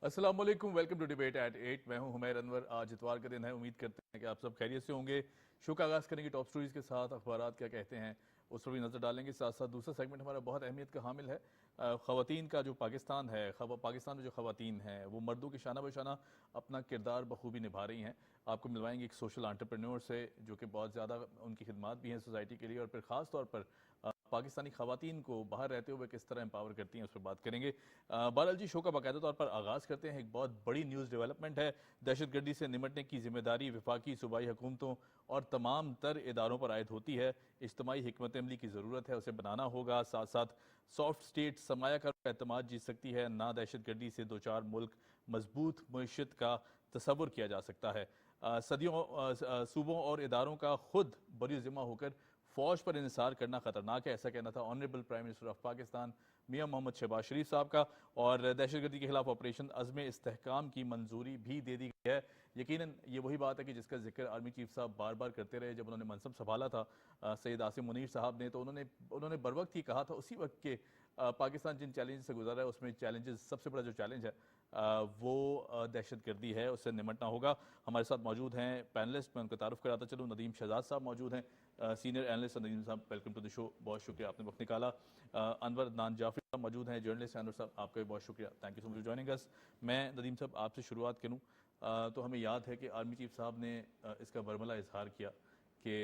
अस्सलाम वालेकुम, welcome to debate at 8। मैं हूं हुमैर अनवर। आज इतवार का दिन है, उम्मीद करते हैं कि आप सब खैरियत से होंगे। शो का आगाज़ करेंगे टॉप स्टोरीज़ के साथ, अखबारात क्या कहते हैं उस पर भी नज़र डालेंगे। साथ साथ दूसरा सेगमेंट हमारा बहुत अहमियत का हामिल है, ख़वातीन का जो पाकिस्तान है, पाकिस्तान में जो ख़वातीन हैं वो मर्दों के शाना बशाना अपना किरदार बखूबी निभा रही हैं। आपको मिलवाएंगे एक सोशल एंटरप्रेन्योर से जो कि बहुत ज़्यादा उनकी खिदमात भी हैं सोसाइटी के लिए, और फिर ख़ास तौर पर पाकिस्तानी ख़वातीन को बाहर रहते हुए किस तरह एम्पावर करती हैं उस पर बात करेंगे। बहरहाल जी, शो का बाकायदा तौर पर आगाज़ करते हैं। एक बहुत बड़ी न्यूज़ डेवलपमेंट है। दहशतगर्दी से निमटने की जिम्मेदारी वफाकी सूबाई हुकूमतों और तमाम तर इदारों पर आयद होती है। इज्तिमाई हिकमत अमली की ज़रूरत है, उसे बनाना होगा। साथ साथ सॉफ्ट स्टेट सरमायाकार एतमाद जीत सकती है ना। दहशतगर्दी से दो चार मुल्क मजबूत मईशत का तसव्वुर किया जा सकता है। सदियों सूबों और इदारों का खुद बरी ज़िम्मा होकर फौज पर इंसार करना खतरनाक है, ऐसा कहना था honourable prime minister of Pakistan Mian Mohammad Shahbaz Sharif sahab का। और दहशतगर्दी के खिलाफ ऑपरेशन अज़्म इस्तेहकाम की मंजूरी भी दे दी गई है। यकीनन ये वही बात है कि जिसका जिक्र आर्मी चीफ साहब बार बार करते रहे जब उन्होंने मनसब संभाला था सैयद आसिम मुनीर साहब ने, तो उन्होंने बर वक्त ही कहा था उसी वक्त के पाकिस्तान जिन चैलेंज से गुजर रहा है उसमें चैलेंजेस, सबसे बड़ा जो चैलेंज है वो दहशतगर्दी है, उससे निमटना होगा। हमारे साथ मौजूद हैं पैनलिस्ट, मैं उनका तारुफ कराता चलूँ। नदीम शहजाद साहब मौजूद हैं, सीनियर एनालिस्ट। नदीम साहब, वेलकम टू द शो, बहुत शुक्रिया आपने वक्त निकाला। अनवर अदनान जाफरी साहब मौजूद हैं, जर्नलिस्ट। अनवर साहब, आपका भी बहुत शुक्रिया, thank you so much for joining अस। मैं नदीम साहब आपसे शुरुआत करूँ तो हमें याद है कि आर्मी चीफ साहब ने इसका बरमला इजहार किया कि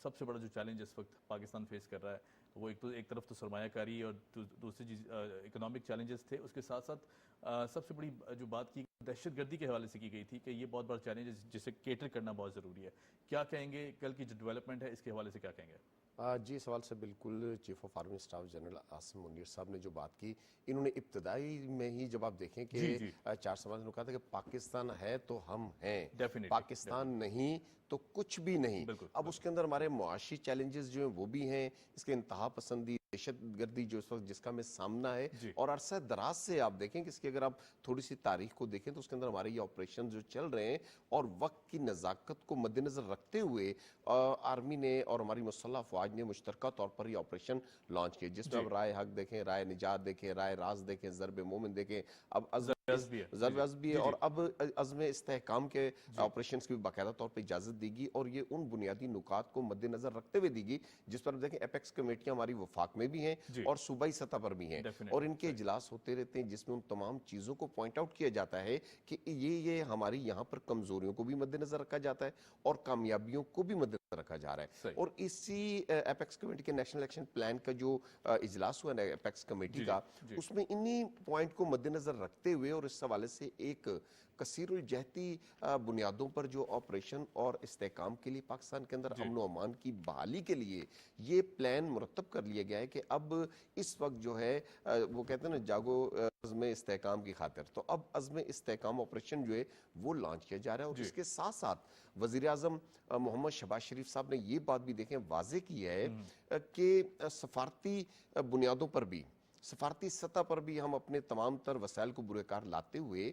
सबसे बड़ा जो चैलेंज इस वक्त पाकिस्तान फेस कर रहा है वो एक तरफ तो सरमायाकारी और दूसरी चीज़ इकोनॉमिक चैलेंजेस थे, उसके साथ साथ सबसे बड़ी जो बात की दहशतगर्दी के हवाले से की गई थी कि ये बहुत बड़ा चैलेंज है जिसे केटर करना बहुत ज़रूरी है। क्या कहेंगे, कल की जो डेवलपमेंट है इसके हवाले से क्या कहेंगे? जी, सवाल से बिल्कुल chief of army staff general Asim Munir साहब ने जो बात की, इन्होंने इब्तदाई में ही जब आप देखें कि जी जी, 4 समाज ने कहा था कि पाकिस्तान है तो हम हैं, डेफिनेटली पाकिस्तान डेफिनेटली, नहीं तो कुछ भी नहीं। बिल्कुल अब बिल्कुल, उसके अंदर हमारे मुआशी चैलेंजेस जो हैं वो भी हैं, इसके इंतहा पसंदी, दहशतगर्दी जो इस वक्त जिसका हमें सामना है, जी और अरसा दराज से आप देखें कि इसकी अगर आप थोड़ी सी तारीख को देखें तो उसके अंदर हमारे ये ऑपरेशन जो चल रहे हैं और वक्त की नज़ाकत को मद्देनज़र रखते हुए आर्मी ने और हमारी मुसल्लह अफवाज ने मुश्तरका तौर पर ये ऑपरेशन लॉन्च किए, जिसमें जी, अब राय हक देखें, राय निजात देखें, राय राज देखें, ज़रब मोमिन देखें, अब जबरदस्त भी है, जी ज़रब जी भी है, जी जी और अब अज़्म इस्तेहकाम के जी, ऑपरेशंस की भी बाकायदा तौर पर इजाज़त देगी, और ये उन बुनियादी नुकात को मद्देनज़र रखते हुए देगी जिस पर देखें एपेक्स कमेटियाँ हमारी वफाक में भी हैं जी, और सूबाई सतह पर भी हैं, और डेफिनेटली इनके राइट, इजलास होते रहते हैं जिसमें उन तमाम चीज़ों को पॉइंट आउट किया जाता है कि ये हमारी यहाँ पर कमज़ोरियों को भी मद्देनज़र रखा जाता है और कामयाबियों को भी मद्देनज़र रखा जा रहा है। सही, और इसी एपेक्स कमेटी के नेशनल एक्शन प्लान का जो इजलास हुआ ना एपेक्स कमेटी जी का, जी जी, उसमें इन्हीं पॉइंट को मद्देनजर रखते हुए और इस हवाले से एक कसीरुल जहती बुनियादों पर जो ऑपरेशन और इस्तेहकाम के लिए पाकिस्तान के अंदर जी अमन व अमान की बहाली के लिए ये प्लान मुरतब कर लिया गया है कि अब इस वक्त जो है वो कहते हैं ना, जागो अज़्म इस्तेहकाम की खातिर, तो अब अज़्म इस्तेहकाम ऑपरेशन जो है वो लॉन्च किया जा रहा है। और जी, इसके साथ साथ वज़ीर आज़म मोहम्मद शहबाज शरीफ साहब ने ये बात भी देखें वाजे की है कि सफारती बुनियादों पर भी, सफारती सतह पर भी हम अपने तमाम तर वसाइल को बुरेकार लाते हुए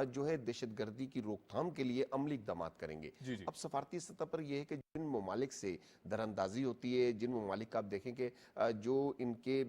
जो है दहशतगर्दी की रोकथाम के लिए अमली इकदाम करेंगे। जी जी, अब सफारती सतह पर यह है कि जिन ममालिक से दरअंदाजी होती है, जिन ममालिक का आप देखें कि जो इनके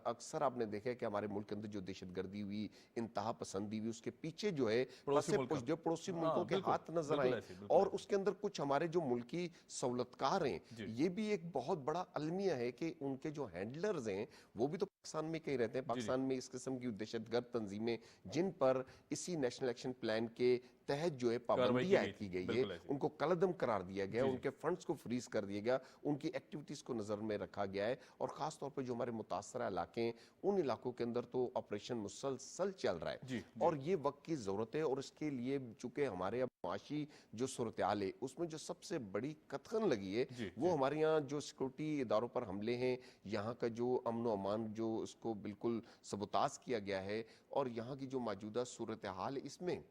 अक्सर आपने देखा है कि हमारे मुल्क के अंदर जो दहशतगर्दी हुई, इंतहा पसंदी हुई, उसके पीछे जो है पड़ोसी मुल्क का, जो पड़ोसी मुल्कों हाँ के बिल्कुल हाथ नजर बिल्कुल आए, ऐसे बिल्कुल और ऐसे, उसके अंदर कुछ हमारे जो मुल्की सहूलतकार हैं, जी ये भी एक बहुत बड़ा अलमिया है कि उनके जो हैंडलर्स हैं वो भी तो पाकिस्तान में कहीं रहते हैं। जी जी, पाकिस्तान में इस किस्म की दहशतगर्द तंजीमें जिन पर इसी नेशनल एक्शन प्लान के तहत जो है कार्रवाई पाबंदी की गई आयद की थी, गई है, बिल्कुल ऐसे, उनको कलअदम करार दिया गया, जी जी, उनके फंड्स को फ्रीज कर दिया गया, उनकी एक्टिविटीज को नजर में रखा गया है, और खास तौर पर जो हमारे मुतासरा इलाके हैं उन इलाकों के अंदर तो ऑपरेशन मुसलसल चल रहा है। जी जी, और ये वक्त की जरूरत है, और इसके लिए चूंकि हमारे अब माशी जो सूरत हाल है उसमें जो सबसे बड़ी कथन लगी है जी वो जी, हमारे यहाँ जो सिक्योरिटी इदारों पर हमले हैं, यहाँ का जो अमन व अमान जो उसको बिल्कुल सबुताज किया गया है, और यहाँ की जो मौजूदा सूरत हाल है इसमें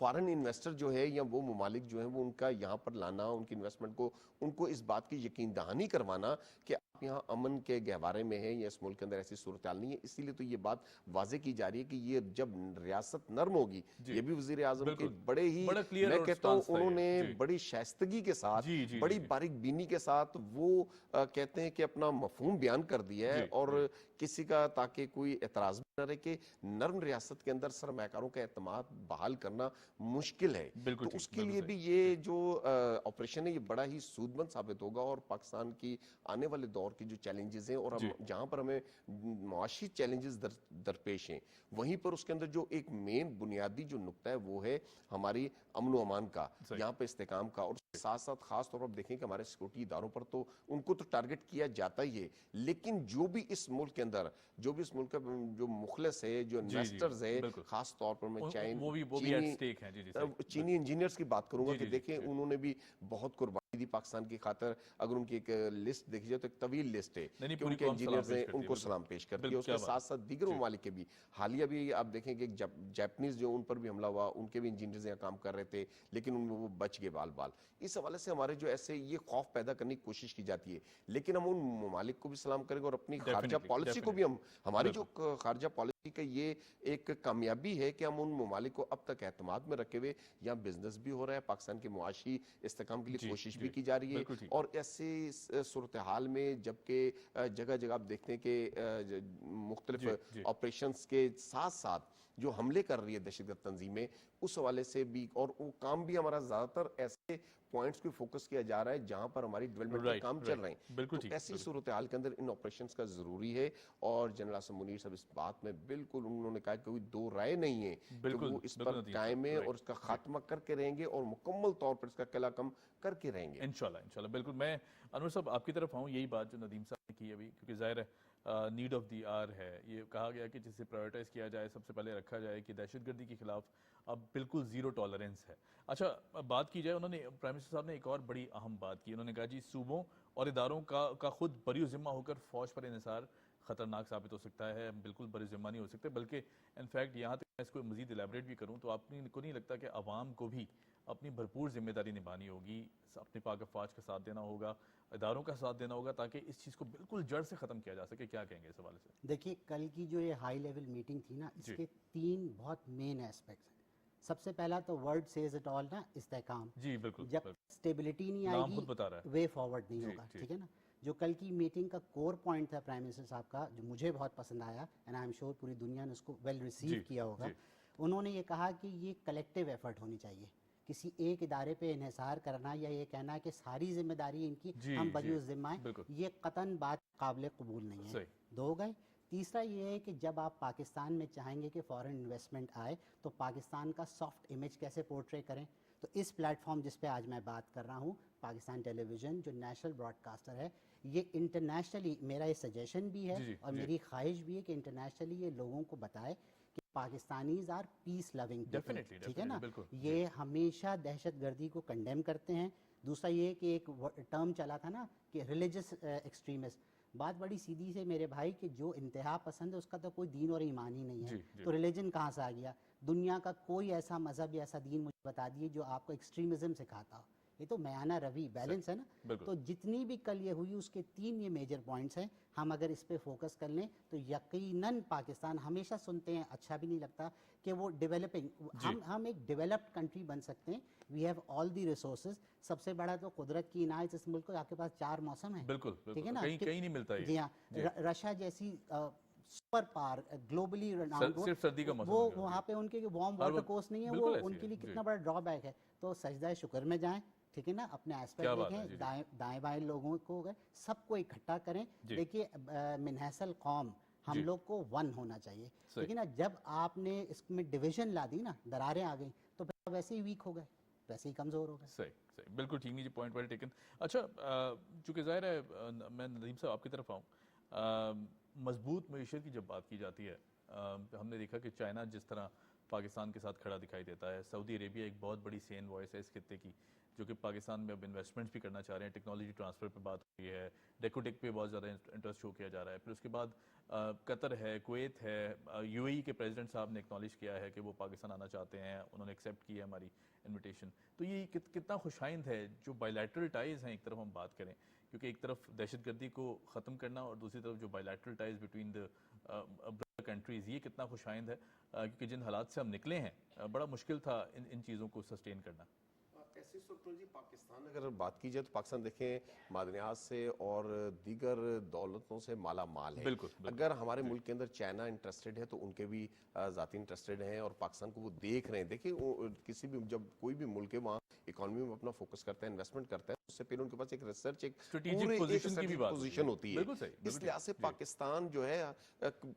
फॉरेन इन्वेस्टर जो है या वो ममालिक जो है वो उनका यहाँ पर लाना, उनकी इन्वेस्टमेंट को, उनको इस बात की यकीन दहानी करवाना कि यहाँ अमन के गहवारे में है या इस मुल्क के अंदर ऐसी सूरत हाल नहीं है, इसीलिए तो ये बात वाजे की जा रही है कि ये जब रियासत नर्म होगी, ये भी वजीर आजम के बिल्कुल। बड़े ही, बड़ा क्लियर मैं और कहता हूँ स्टांस था ये। उन्होंने जी। बड़ी शाइस्तगी के साथ, जी, जी, बड़ी जी। बारीक बीनी के साथ वो कहते हैं कि अपना मफहूम बयान कर दिया है, जी, और किसी का ताकि कोई एतराज भी न रहे कि नर्म रियासत के अंदर सरमाकारों का एतमाद बहाल करना मुश्किल है। बिल्कुल तो ठीक, उसके बिल्कुल लिए सही। भी ये जो ऑपरेशन है ये बड़ा ही सूदमंद साबित होगा, और पाकिस्तान की आने वाले दौर की जो चैलेंजेस हैं, और जी। हम जहां पर हमें मुआशी चैलेंजेस दरपेश हैं, वहीं पर उसके अंदर जो एक मेन बुनियादी जो नुक्ता है वो है हमारी अमन व अमान का, सही। यहाँ पे इस्तेकाम का, और साथ साथ खास तौर पर आप देखें कि हमारे सिक्योरिटी इदारों पर तो उनको तो टारगेट किया जाता ही है, लेकिन जो भी इस मुल्क के अंदर, जो भी इस मुल्क का जो मुखलस है, जो जी, जी, इन्वेस्टर्स है, बिल्कुल। खास तौर पर मैं वो भी एट स्टेक हैं। जी, जी, सही। चीनी इंजीनियर्स की बात करूंगा जी, कि जी, जी, देखें जी। उन्होंने भी बहुत कुर्बानी दी पाकिस्तान की खातर। अगर उनकी एक लिस्ट देखी जाए तो एक तवील लिस्ट है नहीं, कि पूरी उनके कौम सलाम इंजीनियर्स पेश हैं, करती है, उनको बिल्कुल। सलाम पेश करती है। बिल्कुल, उसके क्या साथ बात साथ दीगर जी। ममालिक के भी, हालिया भी आप देखें कि एक जापानीज जो उन पर भी हमला हुआ, उनके भी इंजीनियर्स यहाँ काम कर रहे थे, लेकिन वो बच गए बाल बाल। इस हवाले से हमारे जो ऐसे ये खौफ पैदा करने की कोशिश की जाती है, लेकिन हम उन ममालिक को भी सलाम करेंगे, और अपनी खारजा डेफिनेटली, पॉलिसी को भी हम, डेफिनेटली। हमारी जो बिल्कुल। खारजा पॉलिसी का ये एक कामयाबी है कि हम उन ममालिक को अब तक एतमाद में रखे हुए, यहाँ बिजनेस भी हो रहा है, पाकिस्तान के मुआशी इस्तेकाम के लिए जी, कोशिश जी, भी की जा रही है। बिल्कुल ठीक। और ऐसी सूरत हाल में जबकि जगह जगह आप देखते हैं कि मुख्तलिफ जी, जी। ऑपरेशंस के साथ साथ जो हमले कर रही है दहशतगर्द तंजीमें, उस हवाले से भी, और वो काम भी हमारा ज्यादातर ऐसे पॉइंट्स पे फोकस किया जा रहा है जहां पर हमारी डेवलपमेंट के राइट, काम चल राइट। रहे हैं। बिल्कुल तो ठीक, ऐसी बिल्कुल। सूरत हाल के अंदर इन ऑपरेशंस का जरूरी है, और जनरल आसिम मुनीर साहब इस बात में बिल्कुल, उन्होंने कहा कि कोई दो राय नहीं है कि बिल्कुल, वो इस बिल्कुल पर नदीम कायम साहब, है, राइट। और इसका जी। खात्मा करके रहेंगे, और मुकम्मल तौर पर इसका किला कम करके रहेंगे। इंशाल्लाह, इंशाल्लाह, बिल्कुल। मैं अनवर साहब आपकी तरफ आऊँ, यही बात जो नदीम साहब ने की अभी, क्योंकि ज़ाहिर है नीड ऑफ द आवर है। ये कहा गया कि जिसे प्रायोरिटाइज किया जाए, सबसे पहले रखा जाए कि दहशतगर्दी के खिलाफ अब बिल्कुल ज़ीरो टॉलरेंस है। अच्छा, अब बात की जाए, उन्होंने प्राइम मिनिस्टर साहब ने एक और बड़ी अहम बात की। उन्होंने कहा जी सूबों और इदारों का खुद बरी ज़िम्मा होकर फ़ौज पर इन्हिसार ख़तरनाक साबित हो सकता है, बिल्कुल बरी ज़िम्मा नहीं हो सकते, बल्कि इनफैक्ट यहाँ तक मैं इसको मज़ीद इलेबरेट भी करूँ तो आपको नहीं लगता कि आवाम को भी अपनी भरपूर जिम्मेदारी निभानी होगी, अपनी पाक अफवाज का साथ देना होगा, इदारों का साथ देना होगा, ताकि इस चीज़ को बिल्कुल जड़ से ख़त्म किया जा सके? क्या कहेंगे इस हवाले से? देखिए, कल की जो ये हाई लेवल मीटिंग थी ना, जी। इसके 3 बहुत मेन एस्पेक्ट्स हैं। सबसे पहला तो वर्ड सेज इट ऑल ना, इस्तेकाम। जी, बिल्कुल, जब बिल्कुल। स्टेबिलिटी नहीं नाम आएगी, खुद बता रहा है। वे फॉरवर्ड नहीं जी, होगा, जी। ठीक है ना। जो कल की मीटिंग का कोर पॉइंट था प्राइम मिनिस्टर साहब का, जो मुझे बहुत पसंद आया, एंड आई एम श्योर पूरी दुनिया ने उसको वेल जी, रिसीव किया होगा, जी। उन्होंने ये कहा कि ये कलेक्टिव एफर्ट होनी चाहिए। किसी एक इदारे पे इन्हिसार करना या ये कहना कि सारी जिम्मेदारी इनकी, जी, हम जी, बरी ज़िम्मा हैं, बिल्कुल। ये कतन बात काबिल कबूल नहीं है। सही। 2 गए। तीसरा ये है कि जब आप पाकिस्तान में चाहेंगे कि फॉरेन इन्वेस्टमेंट आए, तो पाकिस्तान का सॉफ्ट इमेज कैसे पोर्ट्रे करें। तो इस प्लेटफॉर्म जिस पे आज मैं बात कर रहा हूँ, पाकिस्तान टेलीविज़न जो नेशनल ब्रॉडकास्टर है, ये इंटरनेशनली, मेरा ये सजेशन भी है जी, जी, और जी। मेरी ख्वाहिश भी है कि इंटरनेशनली ये लोगों को बताए कि Pakistanis are peace loving people, definitely, ठीक है ना। बिल्कुल। ये हमेशा दहशत गर्दी को कंडेम करते हैं। दूसरा ये कि एक टर्म चला था ना कि रिलीजियस एक्सट्रीमिस्ट, बात बड़ी सीधी से मेरे भाई कि जो इंतहा पसंद है उसका तो कोई दीन और ईमान ही नहीं है। जी, जी। तो रिलीजन कहाँ से आ गया? दुनिया का कोई ऐसा मजहब या ऐसा दीन मुझे बता दिए जो आपको एक्सट्रीमिज्म सिखाता हो। ये तो मयाना रवि बैलेंस है ना। बिल्कुल। तो जितनी भी कल ये हुई उसके 3 ये मेजर पॉइंट्स हैं। हम अगर इस पे फोकस कर लें तो यकीनन पाकिस्तान, हमेशा सुनते हैं, अच्छा भी नहीं लगता कि वो डेवलपिंग, हम एक डेवलप्ड कंट्री बन सकते हैं। We have all the resources. सबसे बड़ा तो कुदरत की इनायत, इस मुल्क को आपके पास 4 मौसम है, बिल्कुल, ठीक है बिल्कुल। ना। कहीं कहीं नहीं मिलता ये। जी हाँ, रशिया जैसी सुपर पावर, ग्लोबली रिनाउंड, सिर्फ सर्दी का मौसम वो है। वहाँ पे उनके वार्म हर वाटर वक्त कोर्स नहीं है, वो बिल्कुल ऐसी उनके है। लिए जी। कितना बड़ा ड्रॉबैक है। तो सजदा शुक्र में जाएं, ठीक है ना, अपने क्या एस्पेक्ट बात है, देखें, जी, जी। दाएं बाएं लोगों को गए, सबको इकट्ठा करें। जी। देखिए, मिनहसल कौम, हम जी। लोग को वन होना चाहिए, सही। ठीक है ना। जब आपने इसमें डिवीजन ला दी ना, दरारें आ गई, तो फिर आप वैसे ही वीक हो गए, वैसे ही कमज़ोर हो गए। सही, सही, बिल्कुल ठीक। नहीं जी, पॉइंट वेल टेकन। अच्छा, चूंकि ज़ाहिर है मैं नदीम साहब आपकी तरफ आऊँ, मजबूत मईशत की जब बात की जाती है, हमने देखा कि चाइना जिस तरह पाकिस्तान के साथ खड़ा दिखाई देता है, सऊदी अरेबिया एक बहुत बड़ी सेन वॉइस है इस खत्ते की, जो कि पाकिस्तान में अब इन्वेस्टमेंट्स भी करना चाह रहे हैं, टेक्नोलॉजी ट्रांसफ़र पे बात हुई है, डेकोटेक पे बहुत ज़्यादा इंटरेस्ट शो किया जा रहा है। फिर उसके बाद कतर है, कुवैत है, यूएई के प्रेसिडेंट साहब ने एक्नॉलेज किया है कि वो पाकिस्तान आना चाहते हैं, उन्होंने एक्सेप्ट की है हमारी इन्विटेशन। तो ये कितना खुशाइंद है जो बायलैटरल टाइज़ हैं, एक तरफ हम बात करें, کیونکہ ایک طرف دہشت گردی کو ختم کرنا اور دوسری طرف جو bilateral ties between the countries, یہ کتنا خوش آئند ہے، کیونکہ جن حالات سے ہم نکلے ہیں بڑا مشکل تھا ان چیزوں کو سسٹین کرنا۔ ایسی صورت میں جی پاکستان اگر بات کی جائے تو پاکستان دیکھیں معدنیات سے اور دیگر دولتوں سے مالا مال ہے۔ بالکل اگر ہمارے ملک کے اندر چائنا انٹرسٹڈ ہے تو ان کے بھی ذاتی انٹرسٹڈ ہیں اور پاکستان کو وہ دیکھ رہے ہیں۔ دیکھیں کسی بھی جب کوئی بھی ملک ہے وہاں اکانومی میں اپنا فوکس کرتا ہے، انویسٹمنٹ کرتا ہے، اس سے پہلے ان کے پاس ایک ریسرچ ایک اسٹریٹجک پوزیشن کی بھی بات پوزیشن ہوتی ہے۔ بالکل صحیح، اس لحاظ سے پاکستان جو ہے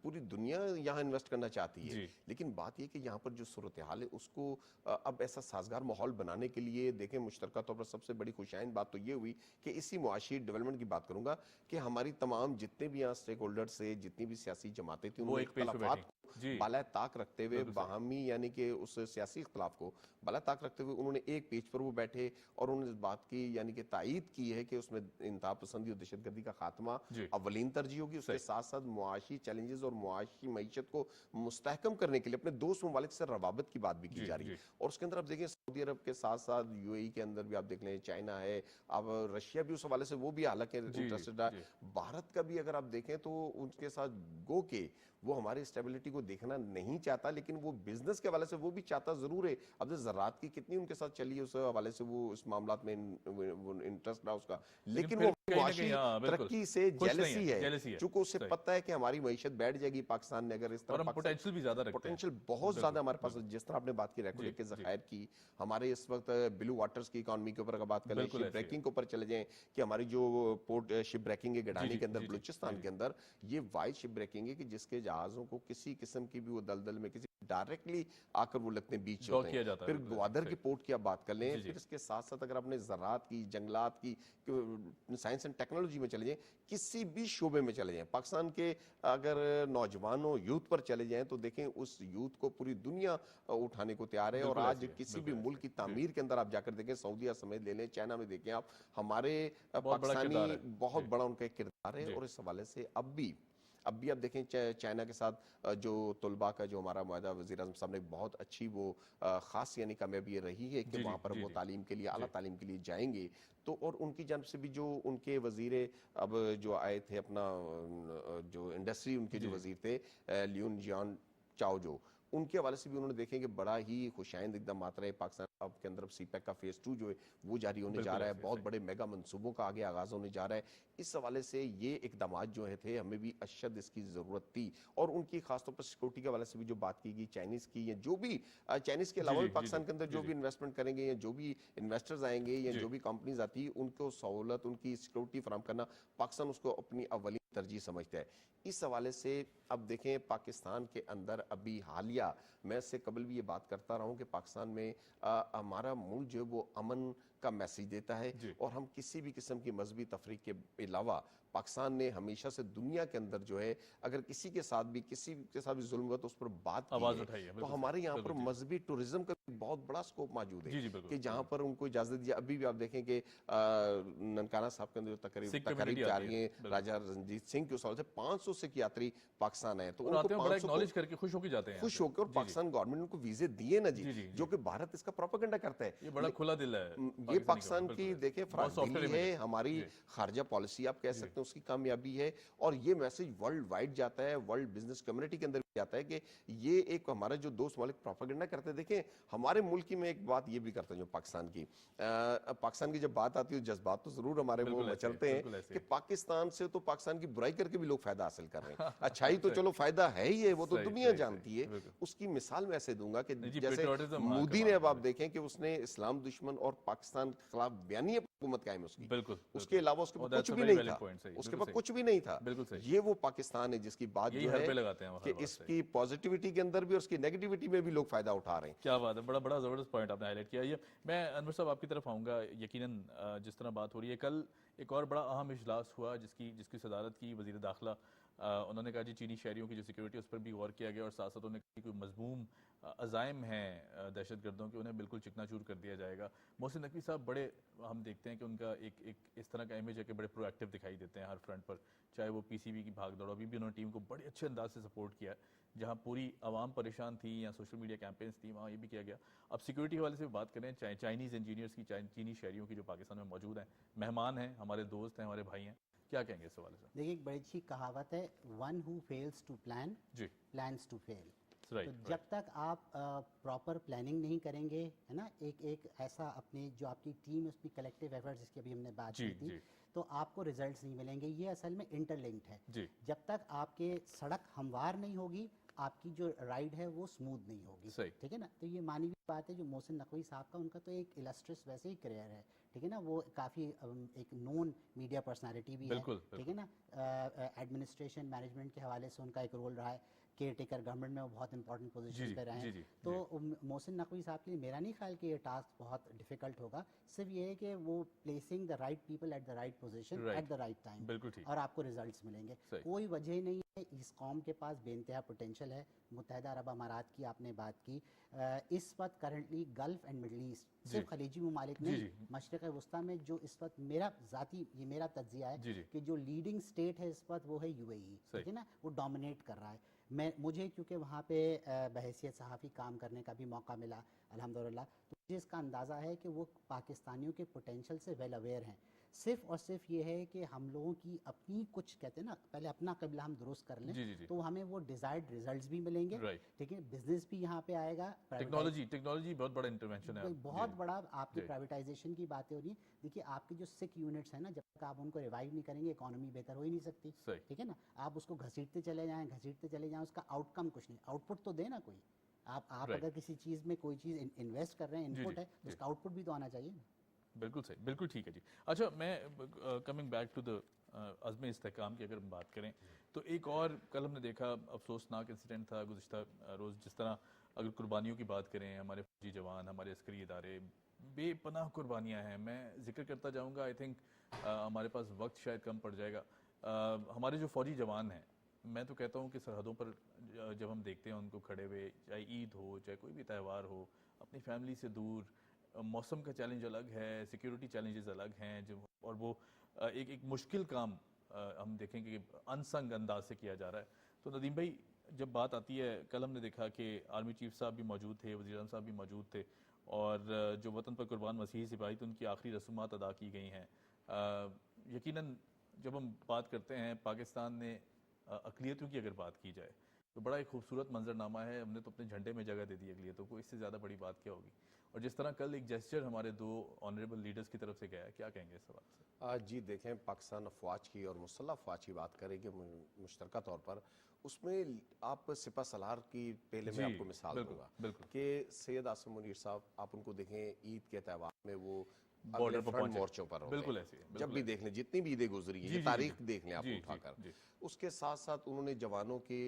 پوری دنیا یہاں انویسٹ کرنا چاہتی ہے، لیکن بات یہ کہ یہاں پر جو صورتحال ہے اس کو اب ایسا سازگار ماحول بنانے کے لیے دیکھیں مشترکہ طور پر سب سے بڑی خوشائند بات تو یہ ہوئی کہ اسی معاشی ڈیولپمنٹ کی بات کروں گا کہ ہماری تمام جتنے بھی یہاں سٹیک ہولڈر سے جتنی بھی سیاسی جماعتیں تھیں انہوں نے اختلافات کو بالائے طاق رکھتے ہوئے باہمی یعنی کہ اس سیاسی اختلاف کو بالائے طاق رکھتے ہوئے انہوں نے ایک پیج پر وہ بیٹھے اور انہوں نے اس بات کی یعنی کہ تائید کی ہے کہ اس میں انتہا پسندی اور دہشت گردی کا خاتمہ اولین ترجیح ہوگی، اس کے ساتھ ساتھ معاشی چیلنجز اور معاشی معیشت کو مستحکم کرنے کے لیے اپنے دوست ممالک سے روابط کی بات بھی کی جا رہی ہے۔ اور اس کے اندر آپ دیکھیں سعودی عرب کے ساتھ ساتھ یو اے ای کے اندر بھی آپ دیکھ لیں، چائنا ہے، اب رشیا بھی اس حوالے سے وہ بھی حالانکہ انٹرسٹڈ ہے، بھارت کا بھی اگر آپ دیکھیں تو ان کے ساتھ گو کہ وہ ہماری اسٹیبلٹی کو دیکھنا نہیں چاہتا، لیکن وہ بزنس کے حوالے سے وہ بھی چاہتا ضرور ہے۔ اب زراعت کی کتنی ان کے ساتھ چلی اس حوالے سے وہ اس معاملات میں انٹرسٹ رہا اس کا، لیکن وہ معاشی ترقی سے جیلسی ہے، چونکہ اسے پتہ ہے کہ ہماری معیشت بیٹھ جائے گی پاکستان نے اگر اس طرح پوٹینشل بھی زیادہ رکھتے ہیں، پوٹینشیل بہت زیادہ ہمارے پاس، جس طرح آپ نے بات کی ریکورڈ کے ذخائر کی، ہمارے اس وقت بلو واٹرز کی اکانومی کے اوپر اگر بات کریں، شپ بریکنگ کے اوپر چلے جائیں کہ ہماری جو پورٹ شپ بریکنگ ہے گڈھانی کے اندر بلوچستان کے اندر، یہ وائڈ شپ بریکنگ ہے کہ جس کے جہازوں کو کسی قسم کی بھی وہ دلدل میں کسی ڈائریکٹلی آ کر وہ لگتے ہیں بیچ ہوتے ہیں۔ پھر گوادر کی پورٹ کی آپ بات کر لیں، پھر اس کے ساتھ ساتھ اگر آپ نے زراعت کی، جنگلات کی، سائنس اینڈ ٹیکنالوجی میں چلے جائیں، کسی بھی شعبے میں چلے جائیں، پاکستان کے اگر نوجوانوں یوتھ پر چلے جائیں تو دیکھیں اس یوتھ کو پوری دنیا اٹھانے کو تیار ہے۔ اور آج کسی بھی ملک کی تعمیر کے اندر آپ جا کر دیکھیں، سعودیہ سمیت لے لیں، چائنا میں دیکھیں آپ، ہمارے پاکستانی بہت بڑا ان کا ایک کردار ہے۔ اور اس حوالے سے اب بھی آپ دیکھیں چائنا کے ساتھ جو طلباء کا جو ہمارا معاہدہ وزیر اعظم صاحب نے بہت اچھی وہ خاص یعنی کامیابی یہ رہی ہے کہ وہاں پر وہ تعلیم کے لیے اعلیٰ تعلیم کے لیے جائیں گے تو، اور ان کی جانب سے بھی جو ان کے وزیر اب جو آئے تھے اپنا جو انڈسٹری ان کے جو وزیر تھے لیون جیان چاؤ، جو ان کے حوالے سے بھی انہوں نے دیکھیں کہ بڑا ہی خوشائند اقدامات رہے۔ پاکستان اب کے اندر سی پیک کا فیز 2 جو ہے وہ جاری ہونے جا رہا ہے، بہت بڑے میگا منصوبوں کا آگے آغاز ہونے جا رہا ہے۔ اس حوالے سے یہ اقدامات جو تھے ہمیں بھی اشد اس کی ضرورت تھی، اور ان کی خاص طور پر سیکورٹی کے حوالے سے بھی جو بات کی گئی چائنیز کی، یا جو بھی چائنیز کے علاوہ بھی پاکستان کے اندر جو بھی انویسٹمنٹ کریں گے یا جو بھی انویسٹرز آئیں گے یا جو بھی کمپنیز آتی ہیں ان کو سہولت، ان کی سیکورٹی فراہم کرنا پاکستان اس کو اپنی اولین ترجیح سمجھتا ہے۔ اس حوالے سے اب دیکھیں پاکستان کے اندر ابھی حالیہ، میں اس سے قبل بھی یہ بات کرتا رہا ہوں کہ پاکستان میں ہمارا ملک جو ہے وہ امن کا میسیج دیتا ہے، اور ہم کسی بھی قسم کی مذہبی تفریق کے علاوہ پاکستان نے ہمیشہ سے دنیا کے اندر جو ہے اگر کسی کے ساتھ بھی ظلم ہوا تو اس پر بات کی ہے۔ تو ہمارے یہاں پر مذہبی ٹورزم کا بہت بڑا سکوپ موجود ہے کہ جہاں پر ان کو اجازت دی۔ ابھی بھی آپ دیکھیں کہ ننکانہ صاحب کے اندر جو تقریب جا رہی ہیں راجہ رنجیت سنگھ کے اس حوالے سے 500 سکھ یاتری پاکستان آئے، تو ان کو 500 کر کے خوش ہو کے جاتے ہیں، خوش ہو کے، اور پاکستان گورنمنٹ ان کو ویزے دیے نا جی، جو کہ بھارت اس کا پروپیگنڈا کرتا ہے۔ یہ بڑا کھلا دل ہے یہ پاکستان کی دیکھیں فراخدلی ہے، ہماری خارجہ پالیسی آپ کہہ سکتے ہیں اس کی کامیابی ہے، اور یہ میسج ورلڈ وائڈ جاتا ہے، ورلڈ بزنس کمیونٹی کے اندر بھی جاتا ہے کہ یہ ایک ہمارا جو دوست ممالک پروپیگنڈا کرتے ہیں۔ دیکھیں ہمارے ملک میں ایک بات یہ بھی کرتے ہیں جو پاکستان کی جب بات آتی ہے جذبات تو ضرور ہمارے وہ مچلتے ہیں کہ پاکستان سے تو پاکستان کی برائی کر کے بھی لوگ فائدہ حاصل کر رہے ہیں، اچھائی تو چلو فائدہ ہے ہی ہے، وہ تو دنیا جانتی ہے۔ اس کی مثال میں ایسے دوں گا کہ جیسے مودی نے، اب آپ دیکھیں کہ اس نے اسلام دشمن اور پاکستان کے خلاف بیانی حکومت قائم ہے اس کے علاوہ اس کے پاس کچھ بھی نہیں تھا، اس کے پاس کچھ بھی نہیں تھا۔ یہ وہ پاکستان ہے جس کی بات جو ہے کہ اس کی پازیٹیوٹی کے اندر بھی اور اس کی نیگیٹیوٹی میں بھی لوگ فائدہ اٹھا رہے ہیں۔ کیا بات ہے، بڑا زبردست پوائنٹ آپ نے ہائی لائٹ کیا۔ میں انور صاحب آپ کی طرف آؤں گا، یقیناً جس طرح بات ہو رہی ہے، کل ایک اور بڑا اہم اجلاس ہوا جس کی صدارت کی وزیر داخلہ، انہوں نے کہا جی چینی شہریوں کی جو سیکورٹی اس پر بھی غور کیا گیا، اور ساتھ ساتھ انہوں نے کہا کہ کوئی مضموم عزائم ہیں دہشت گردوں کے انہیں بالکل چکنا چور کر دیا جائے گا۔ محسن نقوی صاحب بڑے، ہم دیکھتے ہیں کہ ان کا ایک اس طرح کا امیج ہے کہ بڑے پرو ایکٹیو دکھائی دیتے ہیں ہر فرنٹ پر، چاہے وہ پی سی بی کی بھاگ دوڑ، ابھی بھی انہوں نے ٹیم کو بڑے اچھے انداز سے سپورٹ کیا ہے۔ जहां पूरी आवाम परेशान थी या सोशल मीडिया कैंपेन्स थी, वहाँ ये भी किया गया। अब सिक्योरिटी के हवाले से बात करें, चाइनीज़ इंजीनियर्स की, चीनी शहरियों की जो पाकिस्तान में मौजूद हैं, मेहमान हैं, हमारे दोस्त हैं, हमारे भाई हैं, क्या कहेंगे इस हवाले से? देखिए, एक बड़ी अच्छी कहावत है, one who fails to plan जी, प्लान्स टू फेल। राइट, तो जब तक आप प्रॉपर प्लानिंग नहीं करेंगे, है ना, एक ऐसा अपनी जो आपकी टीम है उसकी कलेक्टिव एफर्ट्स जिसकी अभी हमने बात जी, की थी, जी, तो आपको रिजल्ट्स नहीं मिलेंगे। ये असल में इंटरलिंक्ड है। जी, जब तक आपके सड़क हमवार नहीं होगी, आपकी जो राइड है वो स्मूथ नहीं होगी। सही। ठीक है ना, तो ये मानवीय बात है। जो मोहसिन नकवी साहब का, उनका तो एक इलस्ट्रियस वैसे ही करियर है, ठीक है ना, वो काफ़ी एक नोन मीडिया पर्सनालिटी भी है, बिल्कुल, ठीक है ना। एडमिनिस्ट्रेशन मैनेजमेंट के हवाले से उनका एक रोल रहा है, केयर टेकर गवर्नमेंट में वो बहुत इंपॉर्टेंट पोजीशन पे रहे जी, हैं। जी, तो मोहसिन नकवी साहब के लिए मेरा नहीं ख्याल कि ये टास्क बहुत डिफिकल्ट होगा। सिर्फ ये है कि वो placing the right people at the right position Right. At the right time, बिल्कुल ठीक, और आपको रिजल्ट्स मिलेंगे। सही। कोई वजह नहीं है, इस कौम के पास बेइंतहा पोटेंशियल है। मुत्तहदा अरब अमारात की आपने बात की, इस वक्त currently gulf and middle east, सिर्फ खलीजी ममालिक जी, नहीं, जी। मशरक़ वस्ता में जो इस वक्त ये मेरा तज्जिया है जी, जी। कि जो लीडिंग स्टेट है इस वक्त वो है यूएई, सही। ठीक है ना, वो डोमिनेट कर रहा है। मुझे क्योंकि वहाँ पे बहैसियत सहाफ़ी काम करने का भी मौका मिला अल्हम्दुलिल्लाह, तो मुझे इसका अंदाज़ा है कि वो पाकिस्तानियों के पोटेंशियल से वेल अवेयर हैं। सिर्फ और सिर्फ ये है कि हम लोगों की अपनी, कुछ कहते हैं ना, पहले अपना क़िबला हम दुरुस्त कर लें, जी, जी, जी। तो हमें वो डिज़ायर्ड रिजल्ट्स भी मिलेंगे। Right. ठीक है, बिजनेस भी यहाँ पे आएगा। टेक्नोलॉजी बहुत बड़ा इंटरवेंशन है। बहुत जी, बड़ा आपकी जी। प्राइवेटाइजेशन की बातें हो रही हैं। देखिए, आपकी जो सिक यूनिट्स हैं ना, जब तक आप उनको रिवाइव नहीं करेंगे, इकोनॉमी बेहतर हो ही नहीं सकती। सही। ठीक है ना, आप उसको घसीटते चले जाएं, उसका आउटकम कुछ नहीं, आउटपुट तो दे ना कोई। आप Right. अगर किसी चीज़ में कोई चीज़ इन्वेस्ट कर रहे हैं, जी, इनपुट जी, है, तो जी। उसका आउटपुट भी तो आना चाहिए ना। बिल्कुल सही, बिल्कुल ठीक है जी। अच्छा, मैं कमिंग बैक टू द अज़्म इस्तेहकाम की अगर हम बात करें, तो एक और कल हमने देखा अफसोसनाक इंसिडेंट था गुज़िश्ता रोज़। जिस तरह अगर कुर्बानियों की बात करें, हमारे फौजी जवान, हमारे अस्करी इदारे, बेपनाह कुर्बानियाँ हैं। मैं जिक्र करता जाऊँगा, आई थिंक हमारे पास वक्त शायद कम पड़ जाएगा। हमारे जो फौजी जवान हैं, मैं तो कहता हूँ कि सरहदों पर जब हम देखते हैं उनको खड़े हुए, चाहे ईद हो, चाहे कोई भी त्यौहार हो, अपनी फैमिली से दूर, मौसम का चैलेंज अलग है, सिक्योरिटी चैलेंजेस अलग हैं, जो और वो एक मुश्किल काम हम देखेंगे कि अनसंग अंदाज से किया जा रहा है। तो नदीम भाई, जब बात आती है, कल हमने देखा कि आर्मी चीफ साहब भी मौजूद थे, वज़ीर आज़म साहब भी मौजूद थे, और जो वतन पर कुर्बान मसीही सिपाही थे, उनकी आखिरी रस्मात अदा की गई हैं। यकीनन जब हम बात करते हैं पाकिस्तान ने अक़लियतों की अगर बात की जाए, तो बड़ा एक खूबसूरत मंजरनामा है। हमने तो अपने झंडे में जगह दे दी अक़लियतों को, इससे ज़्यादा बड़ी बात क्या होगी? और जिस तरह कल एक जेस्चर हमारे दो ऑनरेबल लीडर्स की तरफ से गया, क्या कहेंगे इस सवाल से? जी देखें, पाकिस्तान अफवाज की और मुसल्लह अफवाज की बात करेंगे मुश्तरका तौर पर, उसमें आप सिपा सलार की पहले मैं आपको मिसाल दूंगा बिल्कुल। कि सैयद आसिम मुनीर साहब, आप उनको देखें ईद के त्यौहार में वो बॉर्डर पर फ्रंट पहुंचे। मोर्चों पर होते बिल्कुल हैं। ऐसे ही है, जब बिल्कुल भी ऐसे देख लें, जितनी भी ईदें गुजरी हैं, जी, ये जी, तारीख जी। देख लें आप जी, उठाकर, जी। उसके साथ साथ उन्होंने जवानों के